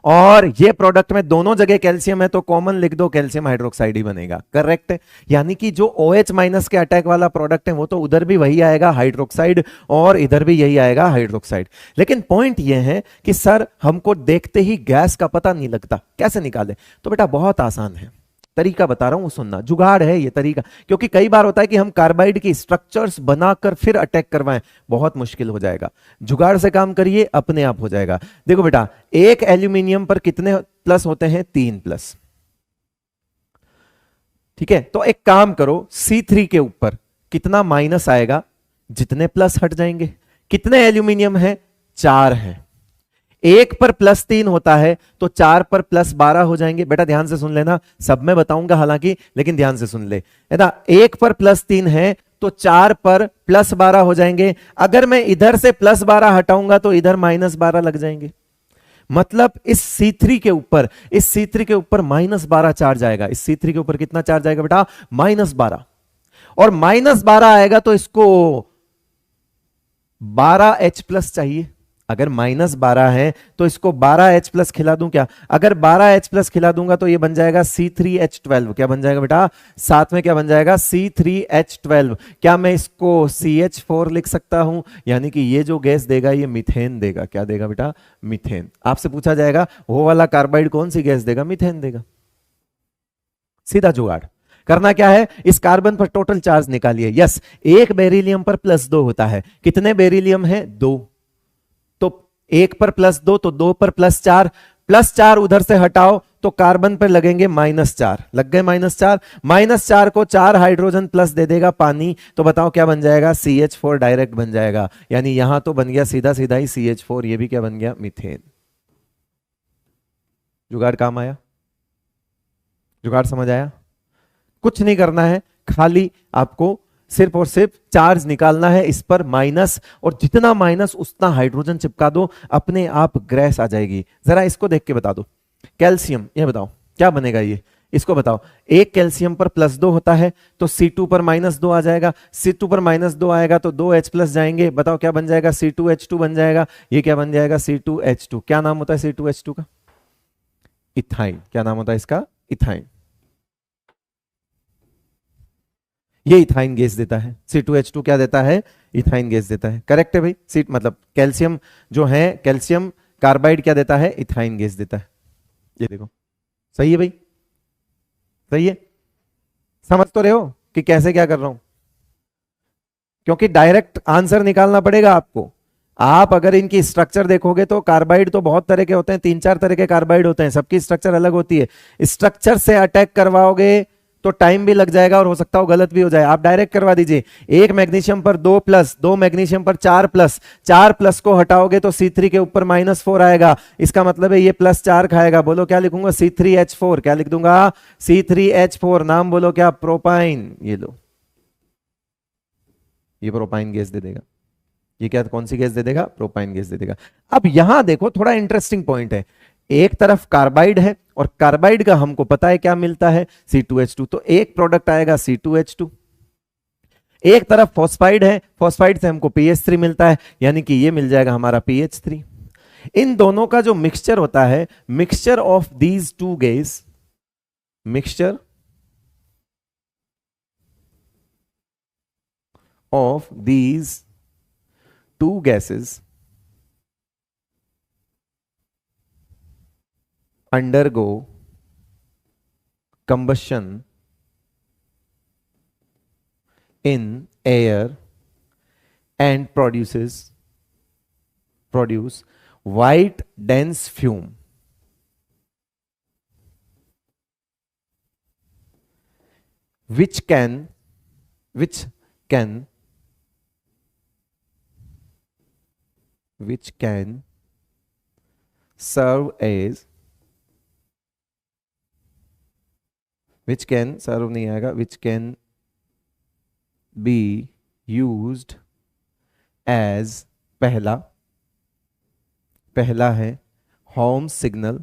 और ये प्रोडक्ट में दोनों जगह कैल्शियम है तो कॉमन लिख दो, कैल्शियम हाइड्रोक्साइड ही बनेगा। करेक्ट है, यानी कि जो OH माइनस के अटैक वाला प्रोडक्ट है वो तो उधर भी वही आएगा हाइड्रोक्साइड, और इधर भी यही आएगा हाइड्रोक्साइड। लेकिन पॉइंट ये है कि सर हमको देखते ही गैस का पता नहीं लगता, कैसे निकाले, तो बेटा बहुत आसान है, तरीका बता रहा हूं, सुनना, जुगाड़ है ये तरीका। क्योंकि कई बार होता है कि हम कार्बाइड की स्ट्रक्चर्स बनाकर फिर अटैक करवाएं, बहुत मुश्किल हो जाएगा। जुगाड़ से काम करिए, अपने आप हो जाएगा। देखो बेटा, एक एल्यूमिनियम पर कितने प्लस होते हैं, 3 प्लस। ठीक है, तो एक काम करो, C3 के ऊपर कितना माइनस आएगा, जितने प्लस हट जाएंगे। कितने एल्यूमिनियम है, 4 है। एक पर +3 होता है तो 4 पर +12 हो जाएंगे। बेटा ध्यान से सुन लेना, सब मैं बताऊंगा हालांकि, लेकिन ध्यान से सुन ले, है ना। एक पर +3 है तो 4 पर +12 हो जाएंगे। अगर मैं इधर से +12 हटाऊंगा तो इधर -12 लग जाएंगे। मतलब इस C3 के ऊपर, इस C3 के ऊपर -12 चार्ज आएगा। इस C3 के ऊपर कितना चार्ज आएगा बेटा, -12। और -12 आएगा तो इसको 12H+ चाहिए। अगर -12 है तो इसको 12H+ खिला दूं क्या, अगर 12H+ खिला दूंगा तो ये बन जाएगा C3H12। क्या बन जाएगा बेटा, साथ में क्या बन जाएगा, C3H12। क्या मैं इसको CH4 लिख सकता हूं, यानी कि ये जो गैस देगा ये मीथेन देगा। क्या देगा बेटा, मीथेन। आपसे पूछा जाएगा वो वाला कार्बाइड कौन सी गैस देगा, मीथेन देगा। सीधा जुगाड़। करना क्या है, इस कार्बन पर टोटल चार्ज निकालिए। यस, एक बेरिलियम पर +2 होता है। कितने बेरिलियम है, 2। तो एक पर +2 तो 2 पर +4, +4 उधर से हटाओ तो कार्बन पर लगेंगे -4, लग गए -4। -4 को 4 हाइड्रोजन प्लस दे देगा पानी, तो बताओ क्या बन जाएगा, CH4 डायरेक्ट बन जाएगा। यानी यहां तो बन गया सीधा सीधा ही CH4, ये भी क्या बन गया, मीथेन। जुगाड़ काम आया, जुगाड़ समझ आया। कुछ नहीं करना है, खाली आपको सिर्फ और सिर्फ चार्ज निकालना है इस पर माइनस, और जितना माइनस उतना हाइड्रोजन चिपका दो, अपने आप गैस आ जाएगी। जरा इसको देख के बता दो, कैल्शियम, ये बताओ क्या बनेगा ये, इसको बताओ। एक कैल्शियम पर +2 होता है तो C2 पर -2 आ जाएगा। C2 पर -2 आएगा तो 2H+ जाएंगे। बताओ क्या बन जाएगा, C2H2 बन जाएगा। ये क्या बन जाएगा, C2H2। क्या नाम होता है C2H2 का, इथाइन। क्या नाम होता है इसका, इथाइन। ये इथाइन गैस देता है। C2H2 क्या देता है, इथाइन गैस देता है। करेक्ट है भाई, सी मतलब कैल्शियम जो है, कैल्शियम कार्बाइड क्या देता है, इथाइन गैस देता है। ये देखो, सही है भाई, सही है। समझ तो रहे हो कि कैसे क्या कर रहा हूं, क्योंकि डायरेक्ट आंसर निकालना पड़ेगा आपको। आप अगर इनकी स्ट्रक्चर देखोगे तो कार्बाइड तो बहुत तरह के होते हैं, 3-4 तरह के कार्बाइड होते हैं, सबकी स्ट्रक्चर अलग होती है। स्ट्रक्चर से अटैक करवाओगे तो टाइम भी लग जाएगा और हो सकता हो गलत भी हो जाए। आप डायरेक्ट करवा दीजिए, एक मैग्नीशियम पर 2+, 2 मैग्नीशियम पर 4+, 4+ को हटाओगे तो C3 के ऊपर -4 आएगा। इसका मतलब है ये +4 खाएगा। बोलो क्या लिखूंगा, C3H4। क्या लिख दूंगा, C3H4। नाम बोलो क्या, प्रोपाइन। ये लो, ये प्रोपाइन गैस दे देगा। ये क्या, कौन सी गैस दे देगा, प्रोपाइन गैस दे देगा। अब यहां देखो, थोड़ा इंटरेस्टिंग पॉइंट है। एक तरफ कार्बाइड है और कार्बाइड का हमको पता है क्या मिलता है, C2H2। तो एक प्रोडक्ट आएगा C2H2। एक तरफ फॉस्फाइड है, फॉस्फाइड से हमको PH3 मिलता है, यानी कि ये मिल जाएगा हमारा PH3। इन दोनों का जो मिक्सचर होता है, mixture of these two gas, mixture of these two gases undergo combustion in air and produce white dense fume which can which can serve as, which can serve नहीं आएगा, which can be used as, पहला है home signal,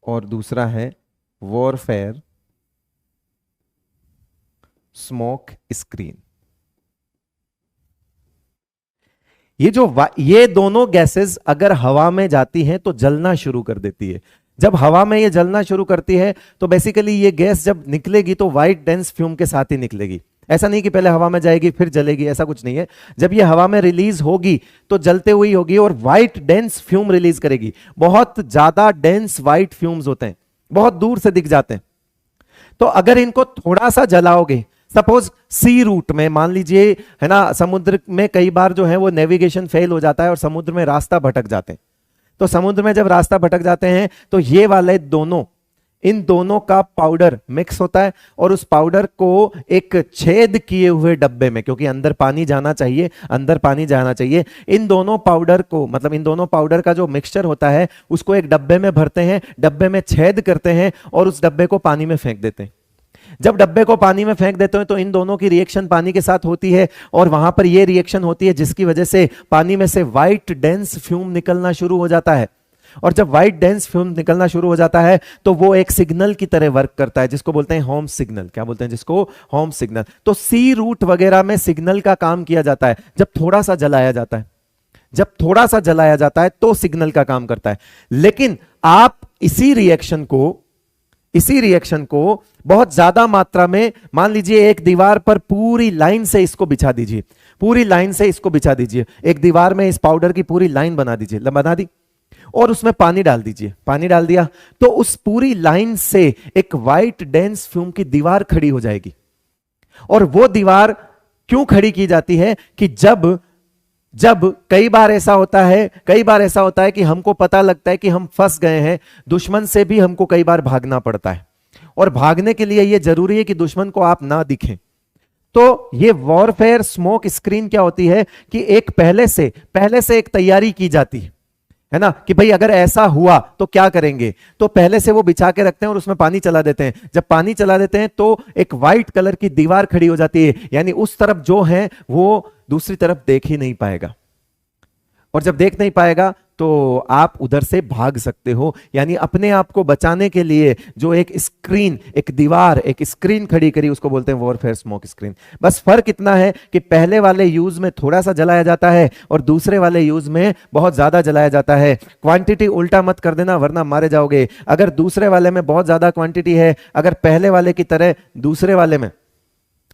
और दूसरा है warfare smoke screen. ये दोनों gases अगर हवा में जाती हैं तो जलना शुरू कर देती है। जब हवा में ये जलना शुरू करती है तो बेसिकली ये गैस जब निकलेगी तो व्हाइट डेंस फ्यूम के साथ ही निकलेगी। ऐसा नहीं कि पहले हवा में जाएगी फिर जलेगी, ऐसा कुछ नहीं है। जब ये हवा में रिलीज होगी तो जलते हुई होगी और व्हाइट डेंस फ्यूम रिलीज करेगी। बहुत ज्यादा डेंस व्हाइट फ्यूम्स होते हैं, बहुत दूर से दिख जाते हैं। तो अगर इनको थोड़ा सा जलाओगे, सपोज सी रूट में मान लीजिए, है ना, समुद्र में कई बार जो है वो नेविगेशन फेल हो जाता है और समुद्र में रास्ता भटक जाते हैं। तो समुद्र में जब रास्ता भटक जाते हैं तो ये वाले दोनों, इन दोनों का पाउडर मिक्स होता है और उस पाउडर को एक छेद किए हुए डब्बे में, क्योंकि अंदर पानी जाना चाहिए, अंदर पानी जाना चाहिए, इन दोनों पाउडर को, मतलब इन दोनों पाउडर का जो मिक्सचर होता है उसको एक डब्बे में भरते हैं, डब्बे में छेद करते हैं और उस डब्बे को पानी में फेंक देते हैं। जब डब्बे को पानी में फेंक देते हैं तो इन दोनों की रिएक्शन पानी के साथ होती है और वहां पर यह रिएक्शन होती है जिसकी वजह से पानी में से व्हाइट डेंस फ्यूम निकलना शुरू हो जाता है। और जब व्हाइट डेंस फ्यूम निकलना शुरू हो जाता है तो वो एक सिग्नल की तरह वर्क करता है, जिसको बोलते हैं होम सिग्नल। क्या बोलते हैं जिसको? Home signal. तो सी रूट वगैरह में सिग्नल का काम किया जाता है जब थोड़ा सा जलाया जाता है, जब थोड़ा सा जलाया जाता है तो सिग्नल का काम करता है। लेकिन आप इसी रिएक्शन को बहुत ज्यादा मात्रा में, मान लीजिए एक दीवार पर पूरी लाइन से इसको बिछा दीजिए, पूरी लाइन से इसको बिछा दीजिए, एक दीवार में इस पाउडर की पूरी लाइन बना दीजिए, बना दी, और उसमें पानी डाल दीजिए, पानी डाल दिया तो उस पूरी लाइन से एक व्हाइट डेंस फ्यूम की दीवार खड़ी हो जाएगी। और वो दीवार क्यों खड़ी की जाती है कि जब कई बार ऐसा होता है कि हमको पता लगता है कि हम फंस गए हैं, दुश्मन से भी हमको कई बार भागना पड़ता है, और भागने के लिए यह जरूरी है कि दुश्मन को आप ना दिखें। तो ये वॉरफेयर स्मोक स्क्रीन क्या होती है कि एक पहले से एक तैयारी की जाती है ना, कि भाई अगर ऐसा हुआ तो क्या करेंगे, तो पहले से वो बिछा के रखते हैं और उसमें पानी चला देते हैं। जब पानी चला देते हैं तो एक व्हाइट कलर की दीवार खड़ी हो जाती है, यानी उस तरफ जो है वो दूसरी तरफ देख ही नहीं पाएगा, और जब देख नहीं पाएगा तो आप उधर से भाग सकते हो। यानी अपने आप को बचाने के लिए जो एक स्क्रीन खड़ी करी उसको बोलते हैं वॉरफेयर स्मोक स्क्रीन। बस फर्क इतना है कि पहले वाले यूज में थोड़ा सा जलाया जाता है और दूसरे वाले यूज में बहुत ज्यादा जलाया जाता है। क्वांटिटी उल्टा मत कर देना वरना मारे जाओगे। अगर दूसरे वाले में बहुत ज्यादा क्वांटिटी है, अगर पहले वाले की तरह दूसरे वाले में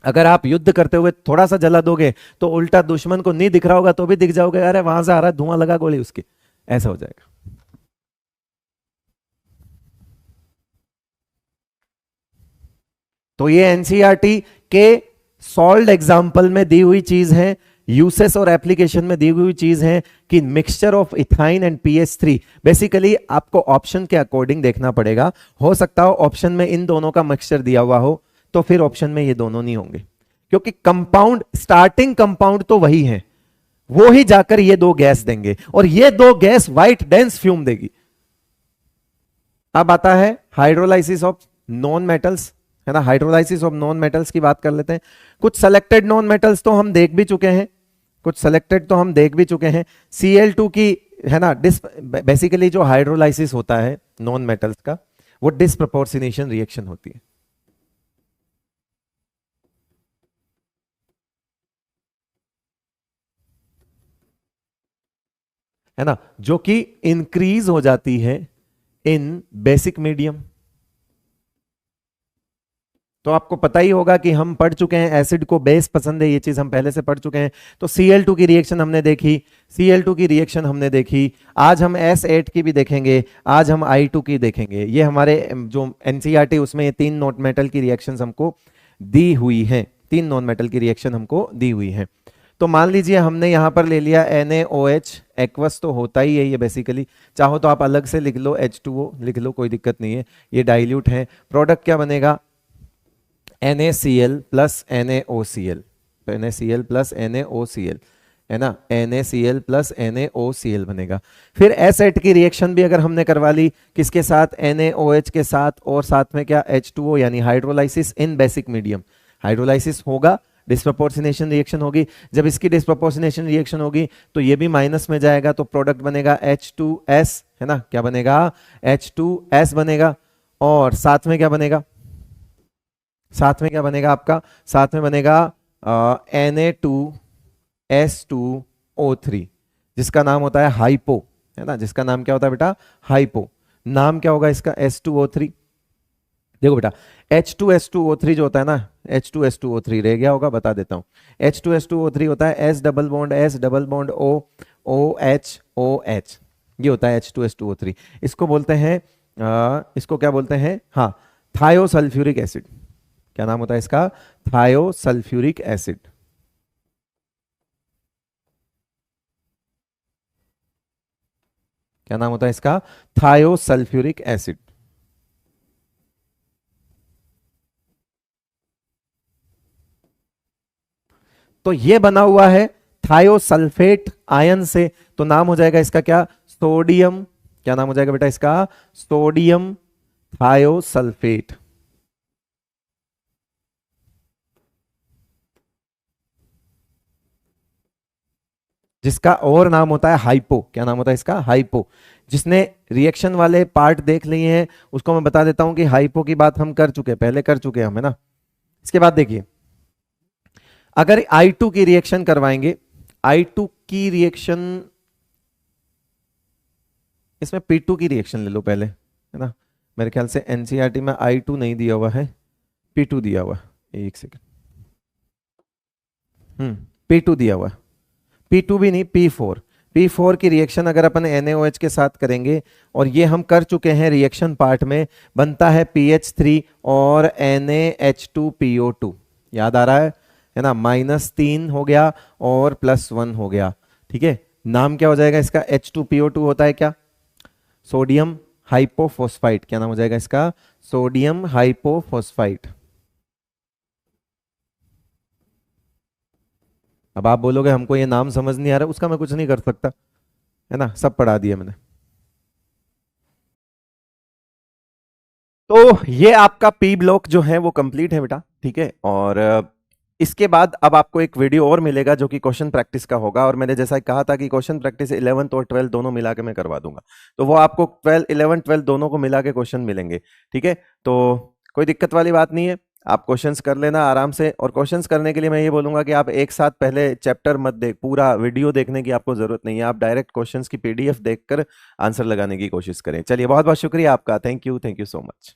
अगर आप युद्ध करते हुए थोड़ा सा जला दोगे तो उल्टा दुश्मन को नहीं दिख रहा होगा तो भी दिख जाओगे, अरे वहां से आ रहा है, धुआं लगा गोली उसकी, ऐसा हो जाएगा। तो ये एनसीईआरटी के सॉल्व्ड एग्जाम्पल में दी हुई चीज है, यूसेस और एप्लीकेशन में दी हुई चीज है कि mixture of ethyne and PH three. Basically आपको ऑप्शन के अकॉर्डिंग देखना पड़ेगा, हो सकता हो ऑप्शन में इन दोनों का मिक्सचर दिया हुआ हो तो फिर ऑप्शन में ये दोनों नहीं होंगे, क्योंकि कंपाउंड, स्टार्टिंग कंपाउंड तो वही है, वो ही जाकर ये दो गैस देंगे और ये दो गैस व्हाइट डेंस फ्यूम देगी। अब आता है हाइड्रोलाइसिस ऑफ नॉन मेटल्स, है ना, हाइड्रोलाइसिस ऑफ नॉन मेटल्स की बात कर लेते हैं। कुछ सेलेक्टेड नॉन मेटल्स तो हम देख भी चुके हैं, Cl2 की, है ना, बेसिकली जो हाइड्रोलाइसिस होता है नॉन मेटल्स का वो डिस्प्रपोर्शनेशन रिएक्शन होती है ना, जो कि इंक्रीज हो जाती है इन बेसिक मीडियम। तो आपको पता ही होगा कि हम पढ़ चुके हैं एसिड को बेस पसंद है, ये चीज हम पहले से पढ़ चुके हैं। तो Cl2 की रिएक्शन हमने देखी, आज हम S8 की भी देखेंगे, आज हम I2 की देखेंगे। ये हमारे जो एनसीईआरटी उसमें ये 3 नॉन मेटल की रिएक्शंस हमको दी हुई हैं, 3 नॉन मेटल की रिएक्शन हमको दी हुई हैं। तो मान लीजिए हमने यहां पर ले लिया NaOH, एक्वस तो होता ही है ये बेसिकली, चाहो तो आप अलग से लिख लो, H2O लिख लो, कोई दिक्कत नहीं है, ये डाइल्यूट है। प्रोडक्ट क्या बनेगा? NaCl plus NaOCl, NaCl plus NaOCl, है ना, NaCl प्लस NaOCl बनेगा। फिर एसिड की रिएक्शन भी अगर हमने करवा ली किसके साथ, NaOH के साथ, और साथ में क्या, H2O, यानी हाइड्रोलाइसिस इन बेसिक मीडियम। हाइड्रोलाइसिस होगा, डिस्प्रोपोर्शनेशन रिएक्शन होगी। जब इसकी डिस्प्रोपोर्शनेशन रिएक्शन होगी तो ये भी माइनस में जाएगा, तो प्रोडक्ट बनेगा H2S, है ना, क्या बनेगा, H2S बनेगा। और साथ में क्या बनेगा, साथ में क्या बनेगा आपका, साथ में बनेगा Na2S2O3, जिसका नाम होता है हाइपो, है ना, जिसका नाम क्या होता है बेटा, हाइपो। नाम क्या होगा इसका, S2O3। देखो बेटा, H2S2O3 जो होता है ना, H2S2O3 रह गया होगा, बता देता हूं। H2S2O3 होता है S double bond S double bond O OH OH, ये होता है H2S2O3। इसको बोलते हैं इसको क्या बोलते हैं, हाँ, थायोसल्फ्यूरिक एसिड। क्या नाम होता है इसका, थायोसल्फ्यूरिक एसिड। क्या नाम होता है इसका, थायोसल्फ्यूरिक एसिड। तो ये बना हुआ है थायोसल्फेट आयन से, तो नाम हो जाएगा इसका क्या, सोडियम। क्या नाम हो जाएगा बेटा इसका, सोडियम थायोसल्फेट। जिसका और नाम होता है हाइपो। क्या नाम होता है इसका, हाइपो। जिसने रिएक्शन वाले पार्ट देख लिए हैं उसको मैं बता देता हूं कि हाइपो की बात हम कर चुके, पहले कर चुके हम, है ना। इसके बाद देखिए, अगर I2 की रिएक्शन करवाएंगे, I2 की रिएक्शन, इसमें P2 की रिएक्शन ले लो पहले, है ना। मेरे ख्याल से एनसीईआरटी में I2 नहीं दिया हुआ है, P2 दिया हुआ है। एक सेकेंड, P2 दिया हुआ है, P2 भी नहीं, P4। P4 की रिएक्शन अगर अपन NaOH के साथ करेंगे, और ये हम कर चुके हैं रिएक्शन पार्ट में, बनता है PH3 और NaH2PO2। याद आ रहा है ना, -3 हो गया और +1 हो गया, ठीक है। नाम क्या हो जाएगा इसका, H2PO2 होता है क्या, सोडियम हाइपोफॉस्फाइट। क्या नाम हो जाएगा इसका, सोडियम हाइपोफॉस्फाइट। अब आप बोलोगे हमको ये नाम समझ नहीं आ रहा, उसका मैं कुछ नहीं कर सकता, है ना, सब पढ़ा दिया मैंने। तो ये आपका पी ब्लॉक जो है वो कंप्लीट है बेटा, ठीक है। और इसके बाद अब आपको एक वीडियो और मिलेगा जो कि क्वेश्चन प्रैक्टिस का होगा, और मैंने जैसा कहा था कि क्वेश्चन प्रैक्टिस 11th और 12th दोनों मिला के मैं करवा दूंगा, तो वो आपको 11 12 दोनों को मिला के क्वेश्चन मिलेंगे, ठीक है। तो कोई दिक्कत वाली बात नहीं है, आप क्वेश्चंस कर लेना आराम से। और क्वेश्चंस करने के लिए मैं ये बोलूंगा कि आप एक साथ पहले चैप्टर मत देख, पूरा वीडियो देखने की आपको जरूरत नहीं है, आप डायरेक्ट क्वेश्चंस की PDF देखकर आंसर लगाने की कोशिश करें। चलिए, बहुत बहुत शुक्रिया आपका, थैंक यू सो मच।